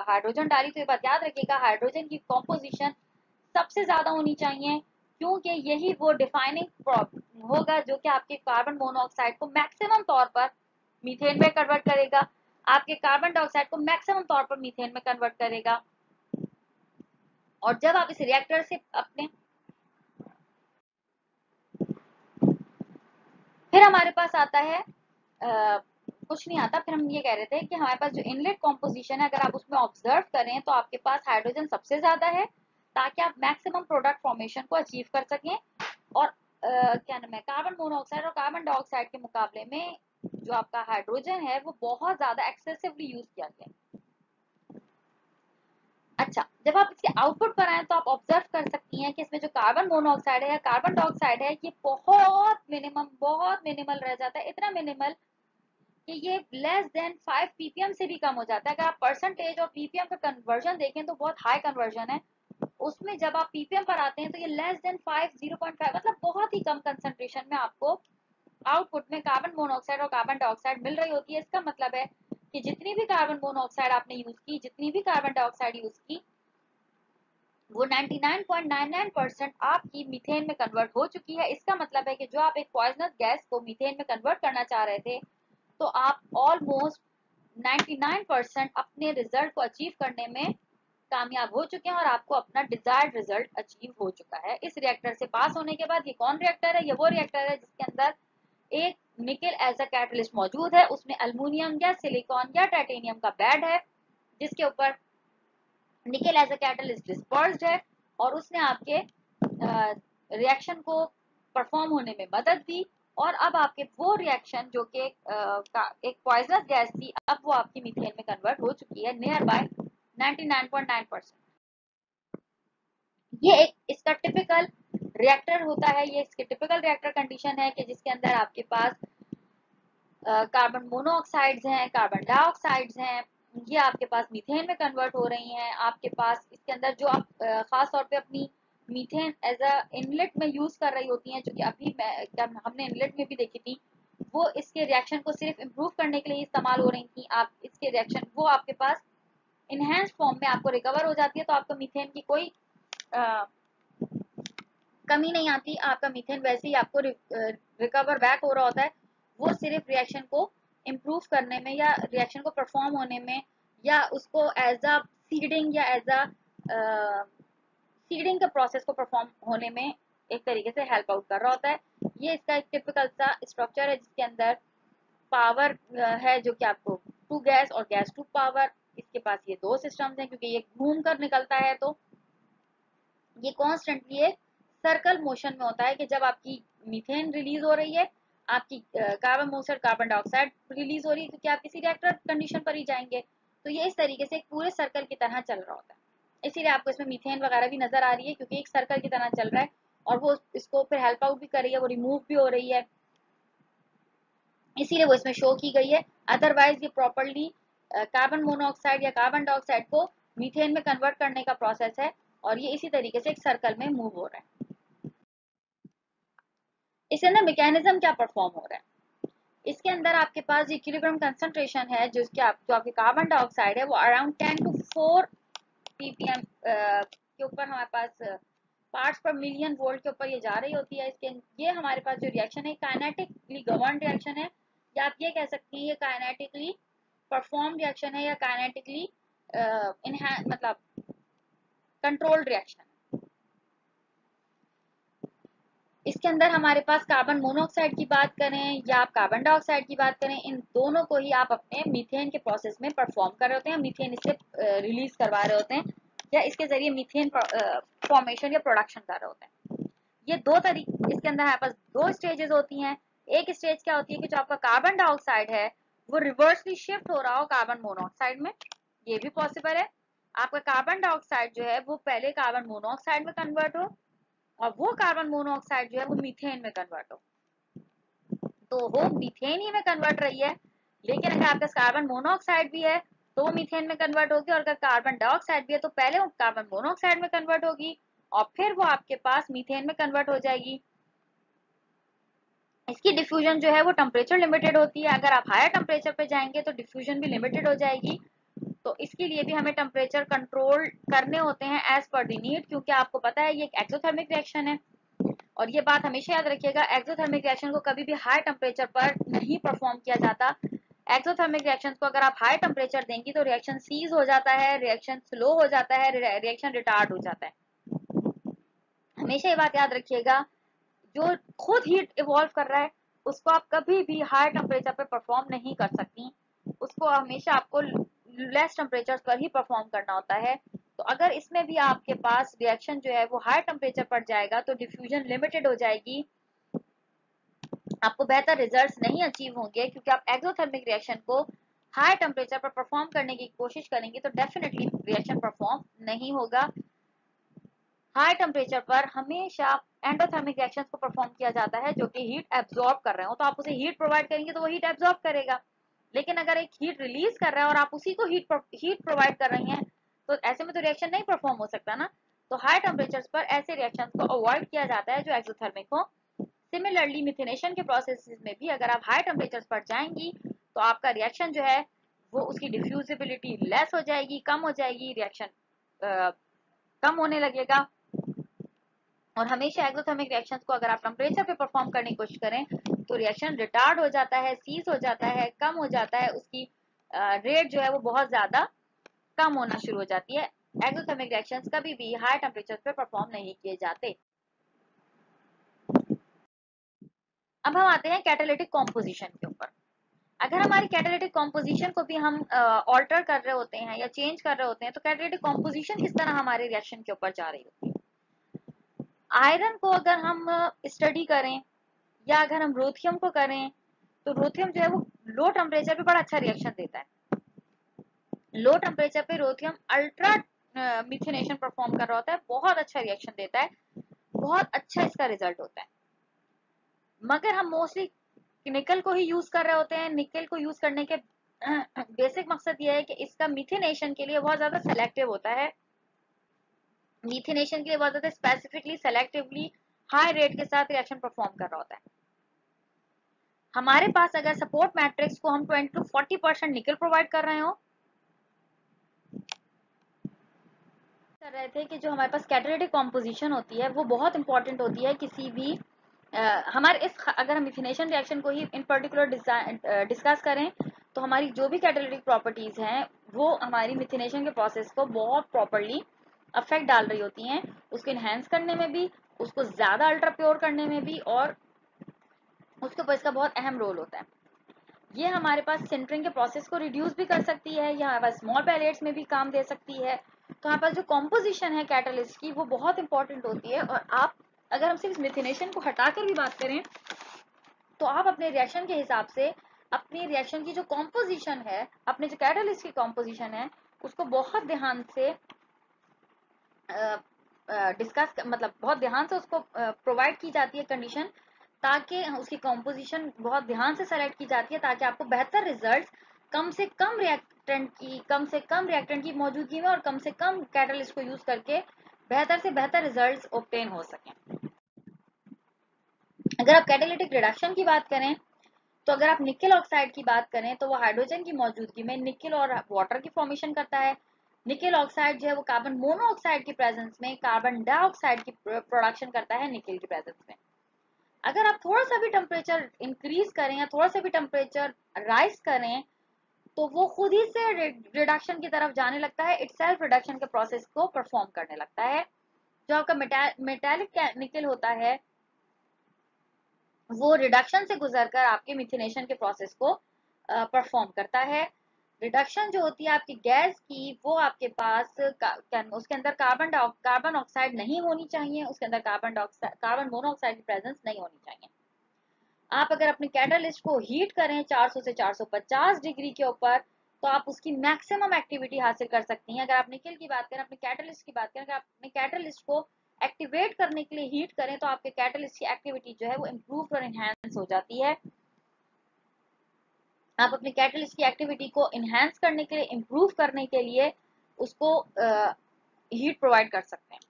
हाइड्रोजन डाली, तो ये बात याद रखिएगा हाइड्रोजन की कॉम्पोजिशन सबसे ज्यादा होनी चाहिए, क्योंकि यही वो डिफाइनिंग होगा जो कि आपके कार्बन मोनोऑक्साइड को मैक्सिमम तौर पर मीथेन में कन्वर्ट करेगा, आपके कार्बन डाइऑक्साइड को मैक्सिमम तौर पर मीथेन में कन्वर्ट करेगा। और जब आप इस रिएक्टर से अपने फिर हमारे पास आता है कुछ नहीं आता, फिर हम ये कह रहे थे कि हमारे पास जो इनलेट कॉम्पोजिशन है अगर आप उसमें ऑब्जर्व करें तो आपके पास हाइड्रोजन सबसे ज्यादा है, ताकि आप मैक्सिमम प्रोडक्ट फॉर्मेशन को अचीव कर सकें। और क्या नाम है, कार्बन मोनोऑक्साइड और कार्बन डाइऑक्साइड के मुकाबले में जो आपका हाइड्रोजन है वो बहुत ज्यादा एक्सेसिवली यूज किया गया है। अच्छा, जब आप इसके आउटपुट पर आए तो आप ऑब्जर्व कर सकती हैं कि इसमें जो कार्बन मोनोऑक्साइड है या कार्बन डाइऑक्साइड है ये बहुत मिनिमल रह जाता है, इतना मिनिमल कि ये लेस देन 5 ppm से भी कम हो जाता है। अगर आप परसेंटेज और ppm का कन्वर्जन देखें तो बहुत हाई कन्वर्जन है, उसमें जब आप ppm पर आते हैं तो ये लेस देन 5, 0.5, मतलब बहुत ही कम कंसंट्रेशन में आपको आउटपुट में कार्बन मोनोऑक्साइड और कार्बन डाइऑक्साइड मिल रही होती है। इसका मतलब है कि जितनी भी कार्बन मोनोऑक्साइड आपने यूज की, जितनी भी कार्बन डाइऑक्साइड यूज की, वो 99.99% आपकी मीथेन में कन्वर्ट हो चुकी है। इसका मतलब है कि जो आप एक पॉइजनस गैस को मीथेन में कन्वर्ट करना चाह रहे थे, तो आप ऑलमोस्ट 99% अपने रिजल्ट को अचीव करने में कामयाब हो चुके हैं और आपको अपना डिजायर्ड रिजल्ट अचीव हो चुका है। इस रिएक्टर से पास होने के बाद ये कौन रिएक्टर है? ये वो रिएक्टर है जिसके अंदर एक निकेल एज अ कैटलिस्ट मौजूद है, उसमें अल्युमिनियम या सिलिकॉन या टाइटेनियम का बेड है जिसके ऊपर nickel as a catalyst dispersed है और उसने आपके रिएक्शन को परफॉर्म होने में मदद दी और अब आपके वो रिएक्शन जो कि एक पॉइजनस गैस थी अब वो आपकी मीथेन में कन्वर्ट हो चुकी है नियर बाय 99.9%। ये एक इसका टिपिकल रिएक्टर होता है, ये इसके टिपिकल रिएक्टर कंडीशन है कि जिसके अंदर आपके पास कार्बन मोनोऑक्साइड्स हैं, कार्बन डाइऑक्साइड्स हैं, ये आपके पास मीथेन में कन्वर्ट हो रही हैं। आपके पास इसके अंदर जो आप खास तौर पे अपनी मीथेन एज अ इनलेट में यूज कर रही होती हैं, जो कि अभी हमने इनलेट में भी देखी थी, वो इसके रिएक्शन को सिर्फ इम्प्रूव करने के लिए इस्तेमाल हो रही थी। आप इसके रिएक्शन वो आपके पास इनहेंस फॉर्म में आपको रिकवर हो जाती है, तो आपको मीथेन की कोई कमी नहीं आती, आपका मीथेन वैसे ही आपको रिकवर बैक हो रहा होता है। वो सिर्फ रिएक्शन को इम्प्रूव करने में या रिएक्शन को परफॉर्म होने में या उसको एज अ सीडिंग या एज अ सीडिंग के प्रोसेस को परफॉर्म होने में एक तरीके से हेल्प आउट कर रहा होता है। ये इसका एक टिपिकल सा स्ट्रक्चर है जिसके अंदर पावर है जो कि आपको टू गैस और गैस टू पावर, इसके पास ये दो सिस्टम्स हैं क्योंकि ये घूम कर निकलता है, तो ये कॉन्स्टेंटली एक सर्कल मोशन में होता है कि जब आपकी मीथेन रिलीज हो रही है, आपकी carbon monoxide carbon dioxide release हो रही है क्योंकि आप किसी रिएक्टर कंडीशन पर ही जाएंगे, तो ये इस तरीके से एक पूरे सर्कल की तरह चल रहा होता है। इसीलिए आपको इसमें मीथेन वगैरह भी नजर आ रही है क्योंकि एक सर्कल की तरह चल रहा है और वो इसको फिर हेल्प आउट भी कर रही है, वो रिमूव भी हो रही है, इसीलिए वो इसमें शो की गई है। अदरवाइज ये प्रॉपरली कार्बन मोनोऑक्साइड या कार्बन डाइऑक्साइड को मीथेन में कन्वर्ट करने का प्रोसेस है और ये इसी तरीके से एक सर्कल में मूव हो रहा है। इसके अंदर मैकेनिज्म क्या परफॉर्म हो रहा है, इसके अंदर आपके पास इक्विलिब्रियम कंसंट्रेशन है जो आपके कार्बन डाइऑक्साइड है वो अराउंड 10 to 4 ppm के ऊपर हमारे पास पार्ट्स पर मिलियन वोल्ट के ऊपर ये जा रही होती है। इसके ये हमारे पास जो रिएक्शन है काइनेटिकली गवर्न रिएक्शन है, या आप ये कह सकते हैं ये काइनेटिकली परफॉर्म रिएक्शन है या काइनेटिकली मतलब कंट्रोल्ड रिएक्शन। इसके अंदर हमारे पास कार्बन मोनोऑक्साइड की बात करें या आप कार्बन डाइऑक्साइड की बात करें, इन दोनों को ही आप अपने मीथेन के प्रोसेस में परफॉर्म कर रहे होते हैं, मीथेन इससे रिलीज करवा रहे होते हैं या इसके जरिए मीथेन फॉर्मेशन या प्रोडक्शन कर रहे होते हैं। ये दो तरीके इसके अंदर हमारे पास दो स्टेजेस होती हैं। एक स्टेज क्या होती है कि जो आपका कार्बन डाइऑक्साइड है वो रिवर्सली शिफ्ट हो रहा हो कार्बन मोनोऑक्साइड में, ये भी पॉसिबल है। आपका कार्बन डाइऑक्साइड जो है वो पहले कार्बन मोनोऑक्साइड में कन्वर्ट हो और वो कार्बन मोनोऑक्साइड जो है वो मीथेन में कन्वर्ट हो, तो वो मीथेन ही में कन्वर्ट रही है। लेकिन अगर आपके कार्बन मोनोऑक्साइड भी है तो वो मीथेन में कन्वर्ट होगी और अगर कार्बन डाइऑक्साइड भी है तो पहले वो कार्बन मोनोऑक्साइड में कन्वर्ट होगी और फिर वो आपके पास मीथेन में कन्वर्ट हो जाएगी। इसकी डिफ्यूजन जो है वो टेम्परेचर लिमिटेड होती है, अगर आप हायर टेम्परेचर पे जाएंगे तो डिफ्यूजन भी लिमिटेड हो जाएगी। तो इसके लिए भी हमें टेम्परेचर कंट्रोल करने होते हैं एज पर द नीड, क्योंकि आपको पता है ये एक एक्सोथर्मिक रिएक्शन है और ये बात हमेशा याद रखिएगा, एक्सोथर्मिक रिएक्शन को कभी भी हाई टेम्परेचर पर नहीं परफॉर्म किया जाता। एक्सोथर्मिक रिएक्शन को अगर आप हाई टेम्परेचर देंगी तो रिएक्शन सीज हो जाता है, रिएक्शन स्लो हो जाता है, रिएक्शन रिटार्ड हो जाता है। हमेशा ये बात याद रखिएगा, जो खुद हीट इवॉल्व कर रहा है उसको आप कभी भी हाई टेम्परेचर पर परफॉर्म नहीं कर सकती, उसको हमेशा आपको लेस टेम्परेचर पर ही परफॉर्म करना होता है। तो अगर इसमें भी आपके पास रिएक्शन जो है वो हाई टेम्परेचर पर जाएगा तो डिफ्यूजन लिमिटेड हो जाएगी, आपको बेहतर रिजल्ट्स नहीं अचीव होंगे क्योंकि आप एक्सोथर्मिक रिएक्शन को हाई टेम्परेचर पर परफॉर्म करने की कोशिश करेंगे तो डेफिनेटली रिएक्शन परफॉर्म नहीं होगा। हाई टेम्परेचर पर हमेशा एंडोथर्मिक रिएक्शंस को परफॉर्म किया जाता है जो कि हीट एब्जॉर्ब कर रहे हो, तो आप उसे हीट प्रोवाइड करेंगे तो वो हीट एब्जॉर्ब करेगा। लेकिन अगर एक हीट रिलीज कर रहा है और आप उसी को हीट प्रोवाइड कर रही हैं तो ऐसे में तो रिएक्शन नहीं परफॉर्म हो सकता ना। तो हाई टेम्परेचर पर ऐसे रिएक्शंस को अवॉइड किया जाता है जो एक्सोथर्मिक हो। सिमिलरली मिथेनेशन के प्रोसेस में भी अगर आप हाई टेम्परेचर पर जाएंगी तो आपका रिएक्शन जो है वो उसकी डिफ्यूजिबिलिटी लेस हो जाएगी, कम हो जाएगी, रिएक्शन कम होने लगेगा। और हमेशा एक्सोथर्मिक रिएक्शंस को अगर आप टेम्परेचर पे परफॉर्म करने की कोशिश करें तो रिएक्शन रिटार्ड हो जाता है, सीज हो जाता है, कम हो जाता है, उसकी रेट जो है वो बहुत ज्यादा कम होना शुरू हो जाती है। एक्सोथर्मिक रिएक्शंस कभी भी हाई टेम्परेचर पे परफॉर्म नहीं किए जाते। अब हम आते हैं कैटालिटिक कॉम्पोजिशन के ऊपर। अगर हमारी कैटालिटिक कॉम्पोजिशन को भी हम ऑल्टर कर रहे होते हैं या चेंज कर रहे होते हैं तो कैटालिटिक कॉम्पोजिशन किस तरह हमारे रिएक्शन के ऊपर जा रही होती है। आयरन को अगर हम स्टडी करें या अगर हम रोथियम को करें तो रोथियम जो है वो लो टेम्परेचर पे बड़ा अच्छा रिएक्शन देता है। लो टेम्परेचर पे रोथियम अल्ट्रा मिथेनेशन परफॉर्म कर रहा होता है, बहुत अच्छा रिएक्शन देता है, बहुत अच्छा इसका रिजल्ट होता है। मगर हम मोस्टली निकल को ही यूज कर रहे होते हैं। निकल को यूज करने के बेसिक मकसद ये है कि इसका मिथेनेशन के लिए बहुत ज्यादा सेलेक्टिव होता है, मिथेनेशन के लिए बहुत ज्यादा स्पेसिफिकली सेलेक्टिवली हाई रेट के साथ रिएक्शन परफॉर्म कर रहा होता है। हमारे पास अगर सपोर्ट मैट्रिक्स को हम 20 to 40% निकल प्रोवाइड कर रहे हो, कर रहे थे कि जो हमारे पास कैटालिटिक कॉम्पोजिशन होती है वो बहुत इंपॉर्टेंट होती है किसी भी हमारे इस अगर हम मिथेनेशन रिएक्शन को ही इन पर्टिकुलर डिस्कस करें तो हमारी जो भी कैटालिटिक प्रॉपर्टीज हैं वो हमारी मिथेनेशन के प्रोसेस को बहुत प्रॉपरली अफेक्ट डाल रही होती हैं, उसको इनहेंस करने में भी, उसको ज्यादा अल्ट्रा प्योर करने में भी, और उसके ऊपर इसका बहुत अहम रोल होता है। ये हमारे पास सिंटरिंग के प्रोसेस को रिड्यूस भी कर सकती है, या हमारे पास स्मॉल पैलेट्स में भी काम दे सकती है। तो हमारे पास जो कॉम्पोजिशन है कैटलिस्ट की वो बहुत इंपॉर्टेंट होती है। और आप अगर हम सिर्फ मिथेनेशन को हटाकर भी बात करें तो आप अपने रिएक्शन के हिसाब से अपनी रिएक्शन की जो कॉम्पोजिशन है, अपने जो कैटलिस्ट की कॉम्पोजिशन है, उसको बहुत ध्यान से डिस्कस मतलब बहुत ध्यान से उसको प्रोवाइड की जाती है कंडीशन, ताकि उसकी कॉम्पोजिशन बहुत ध्यान से सेलेक्ट की जाती है ताकि आपको बेहतर रिजल्ट कम से कम रिएक्टेंट की मौजूदगी में और कम से कम कैटलिस्ट को यूज करके बेहतर से बेहतर रिजल्ट्स ऑब्टेन हो सकें। अगर आप कैटालिटिक रिडक्शन की बात करें तो अगर आप निकल ऑक्साइड की बात करें तो वो हाइड्रोजन की मौजूदगी में निकल और वाटर की फॉर्मेशन करता है। निकल ऑक्साइड जो है वो कार्बन मोनोऑक्साइड की प्रेजेंस में कार्बन डाइऑक्साइड की प्रोडक्शन करता है निकल की प्रेजेंस में। अगर आप थोड़ा सा भी टेम्परेचर इंक्रीज करें या थोड़ा सा भी टेम्परेचर राइज करें तो वो खुद ही से रिडक्शन की तरफ जाने लगता है, इटसेल्फ रिडक्शन के प्रोसेस को परफॉर्म करने लगता है। जो आपका मेटालिक निकल होता है वो रिडक्शन से गुजरकर आपके मिथेनेशन के प्रोसेस को परफॉर्म करता है। रिडक्शन जो होती है आपकी गैस की वो आपके पास उसके अंदर कार्बन ऑक्साइड नहीं होनी चाहिए, उसके अंदर कार्बन मोनोऑक्साइड की प्रेजेंस नहीं होनी चाहिए। आप अगर अपने कैटलिस्ट को हीट करें 400 से 450 डिग्री के ऊपर तो आप उसकी मैक्सिमम एक्टिविटी हासिल कर सकती हैं। अगर आप निकल की बात करें, अपने कैटलिस्ट की बात करें, अगर आप अपने कैटलिस्ट को एक्टिवेट करने के लिए हीट करें तो आपके कैटलिस्ट की एक्टिविटी जो है वो इम्प्रूव और इनहेंस हो जाती है। आप अपने कैटलिस्ट की एक्टिविटी को इनहेंस करने के लिए, इम्प्रूव करने के लिए उसको हीट प्रोवाइड कर सकते हैं।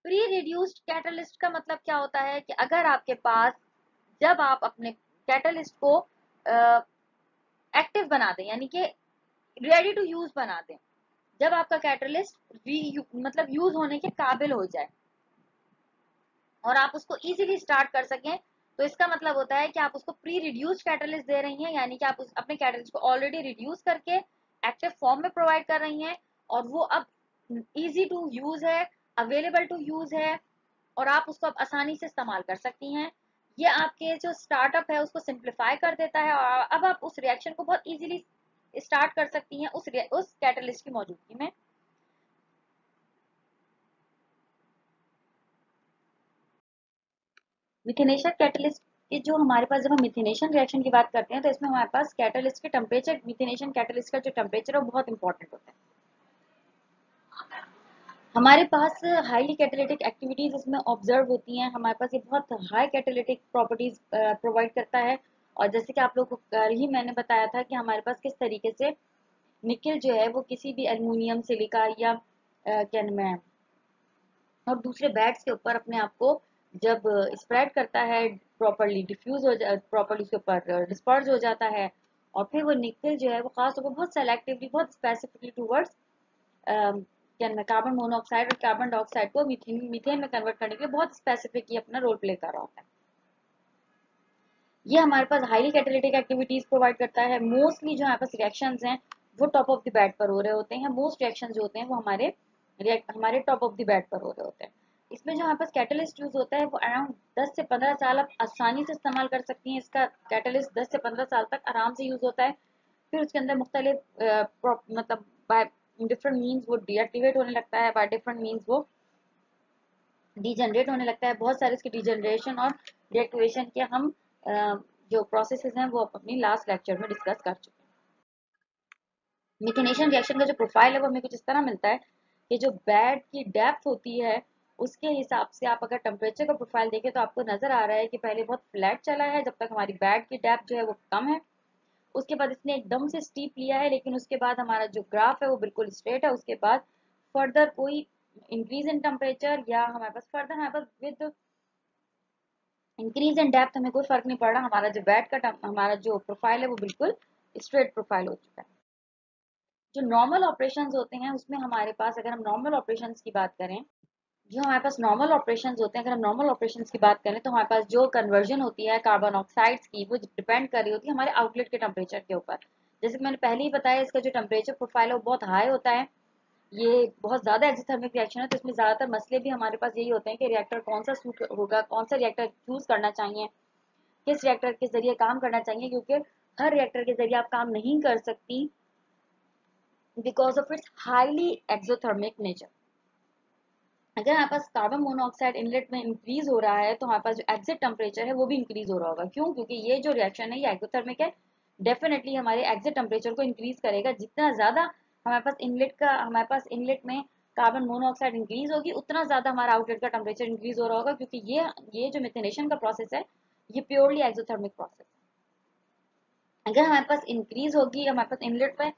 प्री रिड्यूस्ड कैटलिस्ट का मतलब क्या होता है कि अगर आपके पास जब आप अपने कैटलिस्ट को एक्टिव बना दें यानी कि रेडी टू यूज बना दें, जब आपका कैटलिस्ट मतलब यूज होने के काबिल हो जाए और आप उसको इजीली स्टार्ट कर सकें, तो इसका मतलब होता है कि आप उसको प्री रिड्यूस्ड कैटलिस्ट दे रही हैं, यानी कि आप अपने कैटलिस्ट को ऑलरेडी रिड्यूस करके एक्टिव फॉर्म में प्रोवाइड कर रही हैं और वो अब इजी टू यूज है, अवेलेबल टू यूज है और आप उसको अब आसानी से इस्तेमाल कर सकती हैं। ये आपके जो स्टार्टअप है उसको सिंप्लीफाई कर देता है और अब आप उस रिएक्शन को बहुत इजीली स्टार्ट कर सकती हैं उस कैटलिस्ट की मौजूदगी में। मिथेनेशन कैटलिस्ट के जो हमारे पास जब हम मिथेनेशन रिएक्शन की बात करते हैं तो इसमें हमारे पास कैटलिस्ट के टेम्परेचर, मिथेनेशन कैटलिस्ट का जो टेम्परेचर है वो बहुत इंपॉर्टेंट होता है। हमारे पास हाईली कैटालिटिक एक्टिविटीज इसमें ऑब्जर्व होती हैं, हमारे पास ये बहुत हाई कैटालिटिक प्रॉपर्टीज प्रोवाइड करता है। और जैसे कि आप लोग को कल ही मैंने बताया था कि हमारे पास किस तरीके से निकल जो है वो किसी भी एल्युमिनियम, सिलिका या क्या नाम है और दूसरे बैट्स के ऊपर अपने आप को जब स्प्रेड करता है, प्रॉपरली डिफ्यूज हो जा प्रॉपरली उसके ऊपर डिस्पर्ज हो जाता है और फिर वो निकल जो है वो खास तौर पर बहुत सेलेक्टिवली, बहुत स्पेसिफिकली टूवर्ड्स कार्बन मोनोऑक्साइड और कार्बन डाइऑक्साइड को मीथेन में कन्वर्ट करने के लिए बहुत स्पेसिफिक ये अपना रोल प्ले कर रहा होता है। ये हमारे पास हाईली कैटालिटिक एक्टिविटीज प्रोवाइड करता है। मोस्टली जो हमारे पास रिएक्शंस हैं वो टॉप ऑफ द बेड पर हो रहे होते हैं। मोस्ट रिएक्शंस जो होते हैं वो हमारे टॉप ऑफ द बेड पर हो रहे होते हैं। इसमें जो हमारे पास कैटलिस्ट यूज होता है वो अराउंड 10 से 15 साल आप आसानी से इस्तेमाल कर सकती हैं। इसका कैटलिस्ट 10 से 15 साल तक आराम से यूज होता है। फिर उसके अंदर मुख्तलिफ मतलब बाय डिफरेंट मीन्स वो डीएक्टिवेट होने लगता है, बाय डिफरेंट मीन्स वो डीजनरेट होने लगता है। बहुत सारे इसके डीजनरेशन और डीएक्टिवेशन के हम जो प्रोसेसेस हैं वो अपनी लास्ट लेक्चर में डिस्कस कर चुके हैं। मिथेनेशन रिएक्शन का जो प्रोफाइल है वो हमें कुछ इस तरह मिलता है कि जो बेड की डेप्थ होती है उसके हिसाब से आप अगर टेम्परेचर का प्रोफाइल देखें तो आपको नजर आ रहा है कि पहले बहुत फ्लैट चला है जब तक हमारी बेड की डेप्थ जो है वो कम है। उसके बाद इसने एकदम से स्टीप लिया है, लेकिन उसके बाद हमारा जो ग्राफ है वो बिल्कुल स्ट्रेट है। उसके बाद फर्दर कोई इंक्रीज इन टेम्परेचर या हमारे पास फर्दर हमारे पास विद इंक्रीज इन डेप्थ हमें कोई फर्क नहीं पड़ रहा। हमारा जो बेड का हमारा जो प्रोफाइल है वो बिल्कुल स्ट्रेट प्रोफाइल हो चुका है। जो नॉर्मल ऑपरेशंस होते हैं उसमें हमारे पास अगर हम नॉर्मल ऑपरेशंस की बात करें, जो हमारे पास नॉर्मल ऑपरेशंस होते हैं, अगर हम नॉर्मल ऑपरेशंस की बात करें तो हमारे पास जो कन्वर्जन होती है कार्बन ऑक्साइड्स की वो डिपेंड कर रही होती है हमारे आउटलेट के टेम्परेचर के ऊपर। जैसे कि मैंने पहले ही बताया इसका जो टेम्परेचर प्रोफाइल है वो बहुत हाई होता है। ये बहुत ज्यादा एक्सोथर्मिक रिएक्शन है, तो इसमें ज्यादातर मसले भी हमारे पास यही होते हैं कि रिएक्टर कौन सा सूट होगा, कौन सा रिएक्टर चूज करना चाहिए, किस रिएक्टर के जरिए काम करना चाहिए, क्योंकि हर रिएक्टर के जरिए आप काम नहीं कर सकती because of its highly exothermic nature. अगर हमारे पास कार्बन मोनोऑक्साइड इनलेट में इंक्रीज हो रहा है तो हमारे पास जो एग्जिट टेम्परेचर है वो भी इंक्रीज हो रहा होगा। क्यों? क्योंकि ये जो रिएक्शन है ये एक्सोथर्मिक है, डेफिनेटली हमारे एग्जिट टेम्परेचर को इंक्रीज करेगा। जितना ज्यादा हमारे पास इनलेट में कार्बन मोनोऑक्साइड इंक्रीज होगी उतना ज्यादा हमारा आउटलेट का टेम्परेचर इंक्रीज हो रहा होगा, क्योंकि ये जो मिथेनेशन का प्रोसेस है ये प्योरली एक्सोथर्मिक प्रोसेस है। अगर हमारे पास इंक्रीज होगी, हमारे पास इनलेट में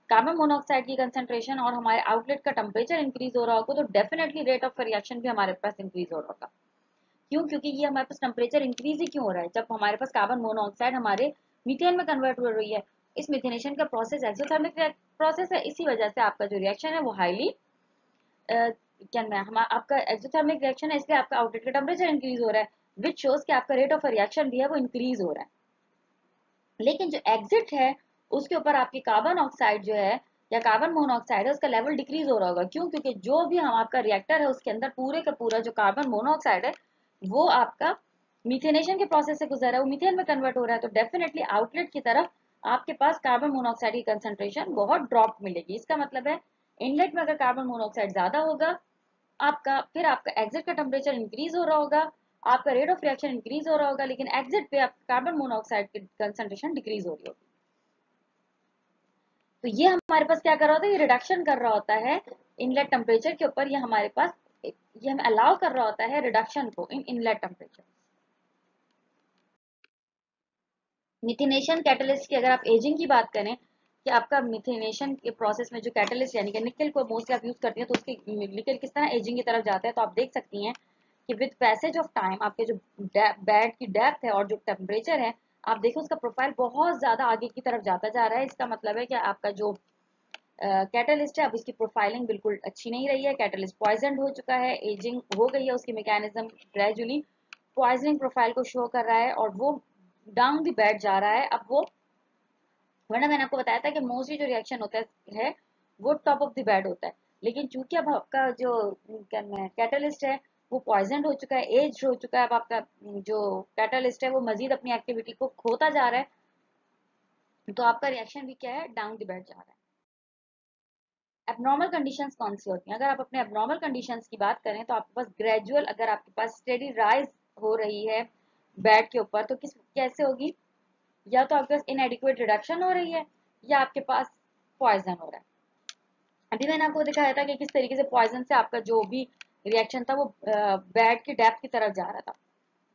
कार्बन मोनोऑक्साइड की कंसंट्रेशन और हमारे आउटलेट का टेम्परेचर इंक्रीज हो रहा होगा तो डेफिनेटली रेट ऑफ रिएक्शन भी हमारे पास इंक्रीज हो रहा होगा। क्यों? क्योंकि ये हमारे पास टेम्परेचर इंक्रीज ही क्यों हो रहा है, जब हमारे पास कार्बन मोनोऑक्साइड हमारे मीथेन में कन्वर्ट हो रही है। इस मिथेनेशन का प्रोसेस एक्सोथर्मिक प्रोसेस है, इसी वजह से आपका जो रिएक्शन है वो हाईली क्या मैं हम आपका एक्सोथर्मिक रिएक्शन है, इसलिए आपका आउटलेट का टेम्परेचर इंक्रीज हो रहा है, विच शोज कि आपका रेट ऑफ रिएक्शन भी है वो इंक्रीज हो रहा है। लेकिन जो एग्जिट है उसके ऊपर आपकी कार्बन ऑक्साइड जो है या कार्बन मोनोऑक्साइड है उसका लेवल डिक्रीज हो रहा होगा। क्यों? क्योंकि जो भी हम आपका रिएक्टर है उसके अंदर पूरे का पूरा जो कार्बन मोनोऑक्साइड है वो आपका मिथेनेशन के प्रोसेस से गुजर रहा है, वो मीथेन में कन्वर्ट हो रहा है, तो डेफिनेटली आउटलेट की तरफ आपके पास कार्बन मोनोऑक्साइड की कंसंट्रेशन बहुत ड्रॉप मिलेगी। इसका मतलब है इनलेट में अगर कार्बन मोनोऑक्साइड ज्यादा होगा फिर आपका एग्जिट का टेम्परेचर इंक्रीज हो रहा होगा, आपका रेट ऑफ रिएक्शन इंक्रीज हो रहा होगा, लेकिन एग्जिट पे आपका कार्बन मोनोऑक्साइड की कंसंट्रेशन डिक्रीज हो रही होगी। तो ये हमारे पास क्या कर रहा होता है, ये रिडक्शन कर रहा होता है इनलेट टेम्परेचर के ऊपर। ये हमारे पास ये हमें अलाउ कर रहा होता है रिडक्शन को इन इनलेट टेम्परेचर। मिथिनेशन कैटलिस्ट की अगर आप एजिंग की बात करें कि आपका मिथिनेशन के प्रोसेस में जो कैटलिस्ट यानी कि निकल को मोस्टली आप यूज करती हैं तो उसकी निकल किस तरह एजिंग की तरफ जाता है, तो आप देख सकती हैं कि विद पैसेज ऑफ टाइम आपके जो बेड की डेप्थ है और जो टेम्परेचर है आप देखो उसका प्रोफाइल बहुत ज्यादा आगे की तरफ जाता जा रहा है। इसका मतलब है कि आपका जो कैटलिस्ट है अब इसकी प्रोफाइलिंग बिल्कुल अच्छी नहीं रही है, कैटलिस्ट पॉइजन हो चुका है, एजिंग हो गई है, उसकी मैकेनिज्म ग्रेजुअली पॉइजनिंग प्रोफाइल को शो कर रहा है और वो डाउन दी बेड जा रहा है। अब वो वरना मैंने आपको बताया था कि मोस्टली जो रिएक्शन होता है वो टॉप ऑफ द बेड होता है, लेकिन चूंकि अब आपका जो कैटलिस्ट है वो पॉइजन हो चुका है, एज हो चुका है, अब आपका जो कैटलिस्ट है वो मजीद अपनी एक्टिविटी को खोता जा रहा है, तो आपका रिएक्शन भी क्या है, डाउन द बेड जा रहा है। एबनॉर्मल कंडीशंस कौन सी होती हैं? अगर आप अपने एबनॉर्मल कंडीशंस की बात करें तो आपके पास ग्रेजुअल अगर आपके पास स्टेडी राइज हो रही है बेड के ऊपर तो कैसे होगी, या तो आपके पास इनएडिक्वेट रिडक्शन हो रही है या आपके पास पॉइजन हो रहा है। अभी मैंने आपको दिखाया था कि किस तरीके से पॉइजन से आपका जो भी रिएक्शन था वो बेड की डेप्थ की तरफ जा रहा था।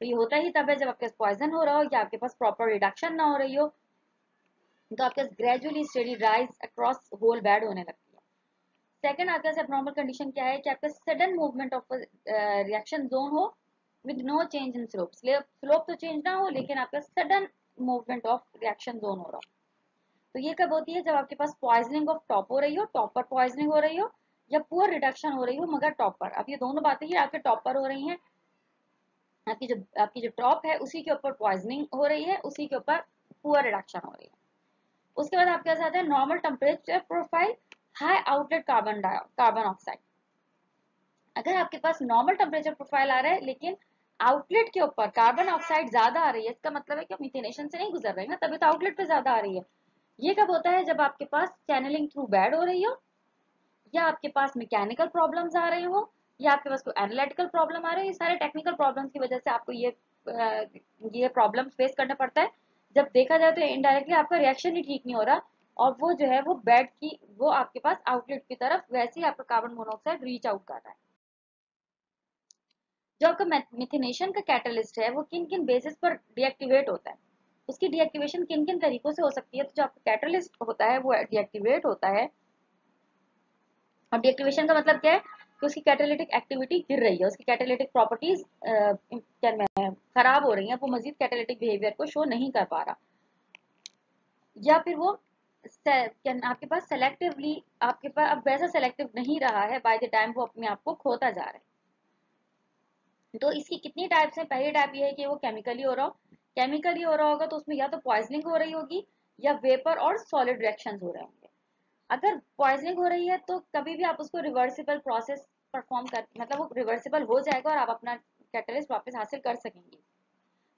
तो ये होता ही तब है जब आपके पास पॉइजन हो रहा हो या आपके पास प्रॉपर रिडक्शन ना हो रही हो, तो आपके पास gradually steady rise across whole bed होने लगती है। सेकंड आपके पास एबनॉर्मल कंडीशन क्या है कि आपका sudden movement of reaction zone हो with no change in slope, slope तो चेंज ना हो लेकिन आपका sudden movement of reaction zone हो रहा हो। तो ये कब होती है, जब आपके पास पॉइजनिंग ऑफ टॉप हो रही हो, टॉप पर पॉइजनिंग हो रही हो, या पुअर रिडक्शन हो रही हो मगर टॉप पर। अब ये दोनों बातें ही आपके टॉप पर हो रही हैं, आपकी जो टॉप है उसी के ऊपर पॉइजनिंग हो रही है, उसी के ऊपर पुअर रिडक्शन हो रही है। उसके बाद आपके पास आता है normal temperature profile, high outlet carbon oxide. अगर आपके पास नॉर्मल टेम्परेचर प्रोफाइल आ रहा है लेकिन आउटलेट के ऊपर कार्बन ऑक्साइड ज्यादा आ रही है, इसका मतलब है कि मिथेनेशन से नहीं गुजर रही ना, तभी तो आउटलेट पे ज्यादा आ रही है। ये कब होता है? जब आपके पास चैनलिंग थ्रू बैड हो रही हो, या आपके पास मैकेनिकल प्रॉब्लम्स आ रही हो, या आपके पास कोई एनालिटिकल प्रॉब्लम आ रही है। ये सारे टेक्निकल प्रॉब्लम्स की वजह से आपको ये प्रॉब्लम फेस करना पड़ता है। जब देखा जाए तो इनडायरेक्टली आपका रिएक्शन ही ठीक नहीं हो रहा, और वो जो है वो बेड की वो आपके पास आउटलेट की तरफ वैसे ही आपका कार्बन मोनोऑक्साइड रीच आउट कर रहा है। जो आपका मिथिनेशन का कैटलिस्ट है वो किन किन बेसिस पर डीएक्टिवेट होता है, उसकी डीएक्टिवेशन किन किन तरीकों से हो सकती है। तो जो आपका कैटलिस्ट होता है वो डीएक्टिवेट होता है, और डीएक्टिवेशन का मतलब क्या है कि उसकी कैटालिटिक एक्टिविटी गिर रही है, उसकी कैटालिटिक प्रॉपर्टीज खराब हो रही हैं, वो मजीद कैटालिटिक बिहेवियर को शो नहीं कर पा रहा, या फिर वो आपके पास सेलेक्टिवली आपके पास अब वैसा सेलेक्टिव नहीं रहा है, बाय द टाइम वो अपने आप को खोता जा रहा है। तो इसकी कितनी टाइप्स हैं? पहली टाइप ये है कि वो केमिकली हो रहा हो। केमिकली हो रहा होगा तो उसमें या तो पॉइजनिंग हो रही होगी या वेपर और सॉलिड रिएक्शंस हो रहे होंगे। अगर पॉइजनिंग हो रही है तो कभी भी आप उसको रिवर्सिबल प्रोसेस परफॉर्म कर, मतलब वो रिवर्सिबल हो जाएगा और आप अपना कैटलिस्ट वापस हासिल कर सकेंगे।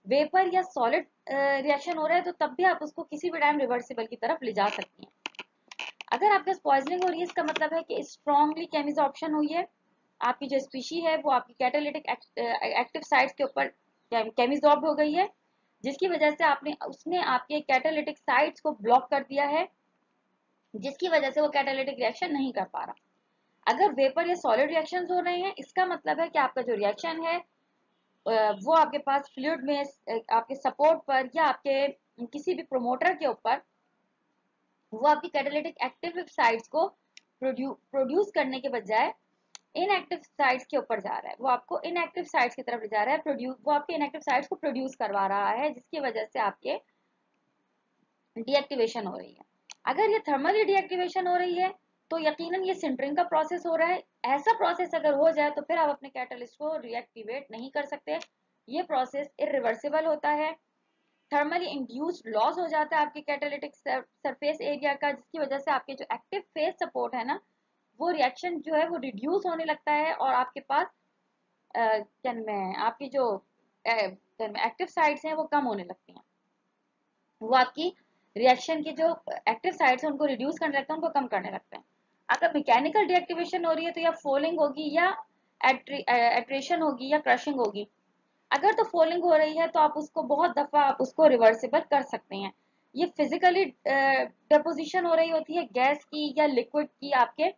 वेपर या सॉलिड रिएक्शन हो रहा है तो तब भी आप उसको किसी भी टाइम रिवर्सिबल की तरफ ले जा सकती हैं। अगर आपके पास पॉइजनिंग हो रही है, इसका मतलब है कि स्ट्रॉन्गली केमिजॉर्प्शन हुई है, आपकी जो स्पीशी है वो आपकी कैटालिटिक एक्टिव साइट्स के ऊपर केमिजॉर्ब हो गई है, जिसकी वजह से उसने आपके कैटालिटिक साइट्स को ब्लॉक कर दिया है, जिसकी वजह से वो कैटालिटिक रिएक्शन नहीं कर पा रहा। अगर वेपर या सॉलिड रिएक्शंस हो रहे हैं, इसका मतलब है कि आपका जो रिएक्शन है वो आपके पास फ्लूइड में आपके सपोर्ट पर या आपके किसी भी प्रोमोटर के ऊपर वो आपकी कैटालिटिक एक्टिव साइट्स को प्रोड्यूस करने के बजाय इनएक्टिव साइट्स के ऊपर जा रहा है, वो आपको इनएक्टिव साइट्स की तरफ ले जा रहा है, वो आपके इनएक्टिव साइट्स को प्रोड्यूस करवा रहा है, जिसकी वजह से आपके डीएक्टिवेशन हो रही है। अगर ये थर्मली डीएक्टिवेशन हो रही है तो यकीनन ये सिंटरिंग का प्रोसेस हो रहा है। ऐसा प्रोसेस अगर हो जाए तो फिर आप अपने कैटलिस्ट को रिएक्टिवेट नहीं कर सकते, ये प्रोसेस इरिवर्सिबल होता है। थर्मली इंड्यूस्ड लॉस हो जाता है आपके कैटालिटिक सरफेस एरिया का, जिसकी वजह से आपके जो एक्टिव फेज सपोर्ट है ना, वो रिएक्शन जो है वो रिड्यूस होने लगता है, और आपके पास आपकी जो एक्टिव साइट्स हैं वो कम होने लगती हैं, वो आपकी रिएक्शन की जो एक्टिव साइट्स हैं उनको रिड्यूस करने लगते हैं, उनको कम करने लगते हैं। अगर मैकेनिकल डीएक्टिवेशन हो रही है तो या फोलिंग होगी या एट्रेशन होगी या क्रशिंग होगी। अगर तो फोलिंग हो रही है तो आप उसको बहुत दफा आप उसको रिवर्सिबल कर सकते हैं। ये फिजिकली डिपोजिशन हो रही होती है गैस की या लिक्विड की आपके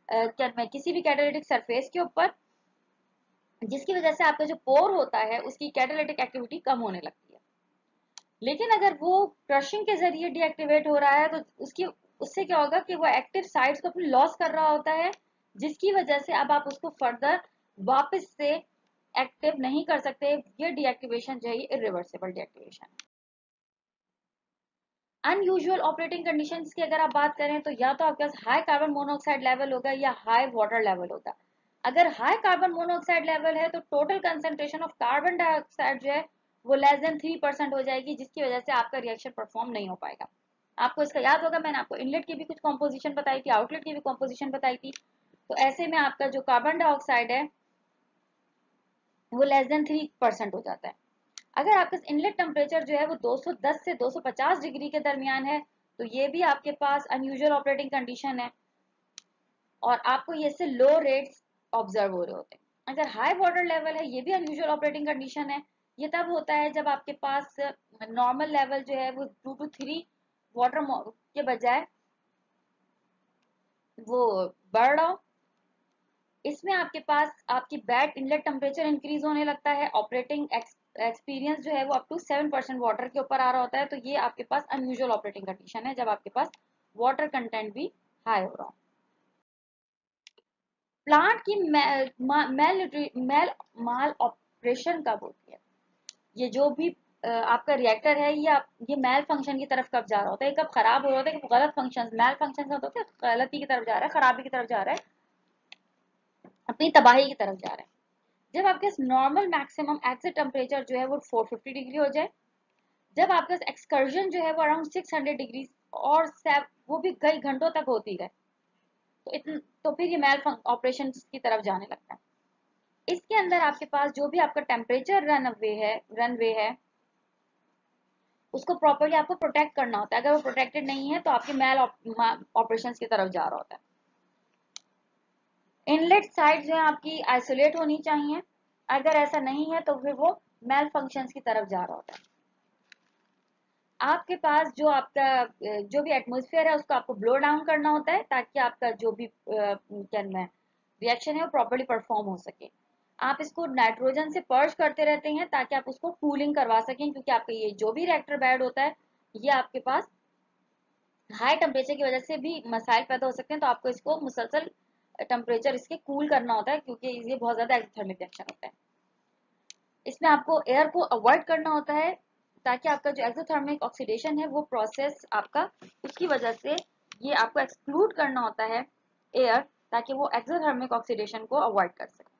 किसी भी कैटालिटिक सरफेस के ऊपर, जिसकी वजह से आपका जो पोर होता है उसकी कैटालिटिक एक्टिविटी कम होने लगती है। लेकिन अगर वो क्रशिंग के जरिए डीएक्टिवेट हो रहा है तो उससे क्या होगा कि वो एक्टिव साइट्स को अपनी लॉस कर रहा होता है, जिसकी वजह से अब आप उसको फर्दर वापस से एक्टिव नहीं कर सकते। ये डीएक्टिवेशन जो है irreversible deactivation. Unusual operating conditions की अगर आप बात करें तो या तो आपके पास हाई कार्बन मोनोऑक्साइड लेवल होगा या हाई वाटर लेवल होगा। अगर हाई कार्बन मोनोऑक्साइड लेवल है तो total concentration of carbon dioxide जो है वो लेस देन 3% हो जाएगी, जिसकी वजह से आपका रिएक्शन परफॉर्म नहीं हो पाएगा। आपको इसका याद होगा, मैंने आपको इनलेट की भी कुछ कॉम्पोजिशन बताई थी, आउटलेट की भी कॉम्पोजिशन बताई थी। तो ऐसे में आपका जो कार्बन डाइऑक्साइड है वो लेस देन 3% हो जाता है। अगर आपका इनलेट टेम्परेचर जो है वो 210 से 250 डिग्री के दरमियान है तो ये भी आपके पास अनयूजुअल ऑपरेटिंग कंडीशन है, और आपको ये से लो रेट्स ऑब्जर्व हो रहे होते हैं। अगर हाई वाटर लेवल है, ये भी अनयूजुअल ऑपरेटिंग कंडीशन है। ये तब होता है जब आपके पास नॉर्मल लेवल जो है वो 2 to 3 वाटर के बजाय वो बढ़ रहा हो। इसमें आपके पास आपकी बैड इनलेट टेम्परेचर इंक्रीज होने लगता है, ऑपरेटिंग एक्सपीरियंस जो है वो अप टू 7% वाटर के ऊपर आ रहा होता है। तो ये आपके पास अनयूजुअल ऑपरेटिंग कंडीशन है जब आपके पास वाटर कंटेंट भी हाई हो रहा हो। प्लांट की मेल माल ऑपरेशन कब होती है? ये जो भी आपका रिएक्टर है ये मेल फंक्शन की तरफ कब जा रहा होता है, कब खराब हो रहा होता है, कि गलत फंक्शन मेल फंक्शन होता है, गलती की तरफ जा रहा है, खराबी की तरफ जा रहा है, अपनी तबाही की तरफ जा रहा है। जब आपके नॉर्मल मैक्सिमम एक्सिट टेम्परेचर जो है वो 450 डिग्री हो जाए, जब आपका एक्सकर्जन जो है वो अराउंड 600 डिग्री और वो भी कई घंटों तक होती रहे, तो फिर ये मेल ऑपरेशन की तरफ जाने लगता है। इसके अंदर आपके पास जो भी आपका टेम्परेचर रनवे है उसको प्रॉपरली आपको प्रोटेक्ट करना होता है। अगर वो प्रोटेक्टेड नहीं है तो आपके मेल ऑपरेशंस की तरफ जा रहा होता है। इनलेट साइड जो है आपकी आइसोलेट होनी चाहिए, अगर ऐसा नहीं है तो फिर वो मेल फंक्शंस की तरफ जा रहा होता है। आपके पास जो आपका जो भी एटमॉस्फेयर है उसको आपको ब्लो डाउन करना होता है ताकि आपका जो भी रिएक्शन है वो प्रॉपरली परफॉर्म हो सके। आप इसको नाइट्रोजन से पर्ज करते रहते हैं ताकि आप उसको कूलिंग करवा सकें, क्योंकि आपका ये जो भी रिएक्टर बेड होता है ये आपके पास हाई टेम्परेचर की वजह से भी मसाइल पैदा हो सकते हैं। तो आपको इसको मुसलसल टेम्परेचर इसके कूल करना होता है, क्योंकि ये बहुत ज्यादा एक्सोथर्मिक रिएक्शन होता है। इसमें आपको एयर को अवॉइड करना होता है ताकि आपका जो एक्सोथर्मिक ऑक्सीडेशन है वो प्रोसेस आपका उसकी वजह से ये आपको एक्सक्लूड करना होता है एयर, ताकि वो एक्सोथर्मिक ऑक्सीडेशन को अवॉइड कर सके।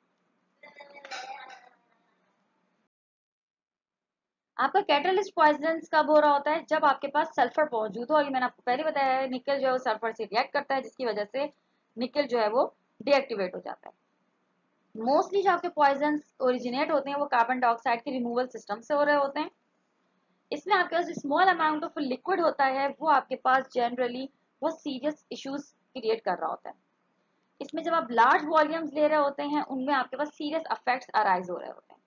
आपका कैटलिस्ट पॉइजन कब हो रहा होता है? जब आपके पास सल्फर मौजूद हो, और ये मैंने आपको पहले बताया है निकल जो है वो सल्फर से रिएक्ट करता है, जिसकी वजह से निकल जो है वो डीएक्टिवेट हो जाता है। मोस्टली जो आपके पॉइजन ओरिजिनेट होते हैं वो कार्बन डाइऑक्साइड के रिमूवल सिस्टम से हो रहे होते हैं। इसमें आपके पास स्मॉल अमाउंट ऑफ लिक्विड होता है, वो आपके पास जनरली बहुत सीरियस इश्यूज क्रिएट कर रहा होता है। इसमें जब आप लार्ज वॉल्यूम्स ले रहे होते हैं उनमें आपके पास सीरियस अफेक्ट्स अराइज हो रहे होते हैं।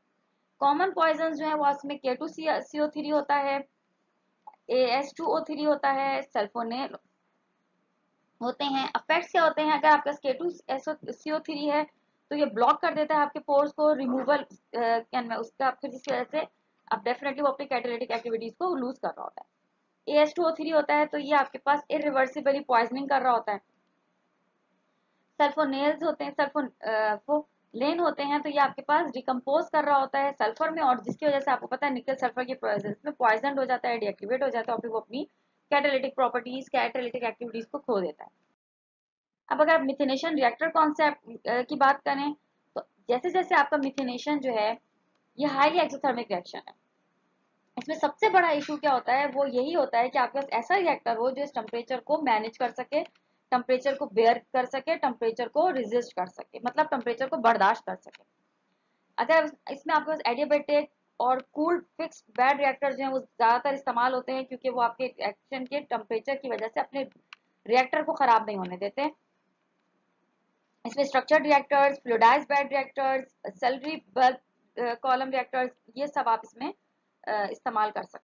कॉमन पॉइजन जो है वो उसमें K2CO3 होता है, AS2O3 होता है, सल्फोनेल होते हैं। अफेक्ट्स क्या होते हैं? अगर आपका K2CO3 है तो ये ब्लॉक कर देता है आपके पोर्स को, रिमूवल उसका फिर जिसकी वजह से आप डेफिनेटली वो अपनी कैटालिटिक एक्टिविटीज को लूज कर रहा होता है। AS2O3 होता है तो ये आपके पास इरिवर्सिबली पॉइजनिंग कर रहा होता है। सल्फोनेल्स होते हैं, लेन होते हैं तो ये आपके पास डिकम्पोज कर रहा होता है सल्फर में, और जिसकी वजह से आपको पता है निकल सल्फर के प्रेजेंस में पॉइजन हो जाता है, डीएक्टिवेट हो जाता है, और फिर वो अपनी कैटालिटिक प्रॉपर्टीज कैटालिटिक एक्टिविटीज को खो देता है। अब अगर आप मिथेनेशन रिएक्टर कॉन्सेप्ट की बात करें तो जैसे जैसे आपका मिथेनेशन जो है ये हाईली एक्सोथर्मिक रिएक्शन है। इसमें सबसे बड़ा इशू क्या होता है? वो यही होता है कि आपके पास ऐसा रिएक्टर हो जो इस टेम्परेचर को मैनेज कर सके, टेम्परेचर को बेयर कर सके, टेम्परेचर को रेजिस्ट कर सके, मतलब टेम्परेचर को बर्दाश्त कर सके। अगर इसमें आपके पास एडियाबेटिक और कूल्ड फिक्स्ड बेड रिएक्टर जो है वो ज्यादातर इस्तेमाल होते हैं, क्योंकि वो आपके रिएक्शन के टेम्परेचर की वजह से अपने रिएक्टर को खराब नहीं होने देते। इसमें structured reactors, fluidized bed reactors, slurry bubble column reactors, ये सब आप इसमें इस्तेमाल कर सकते हैं।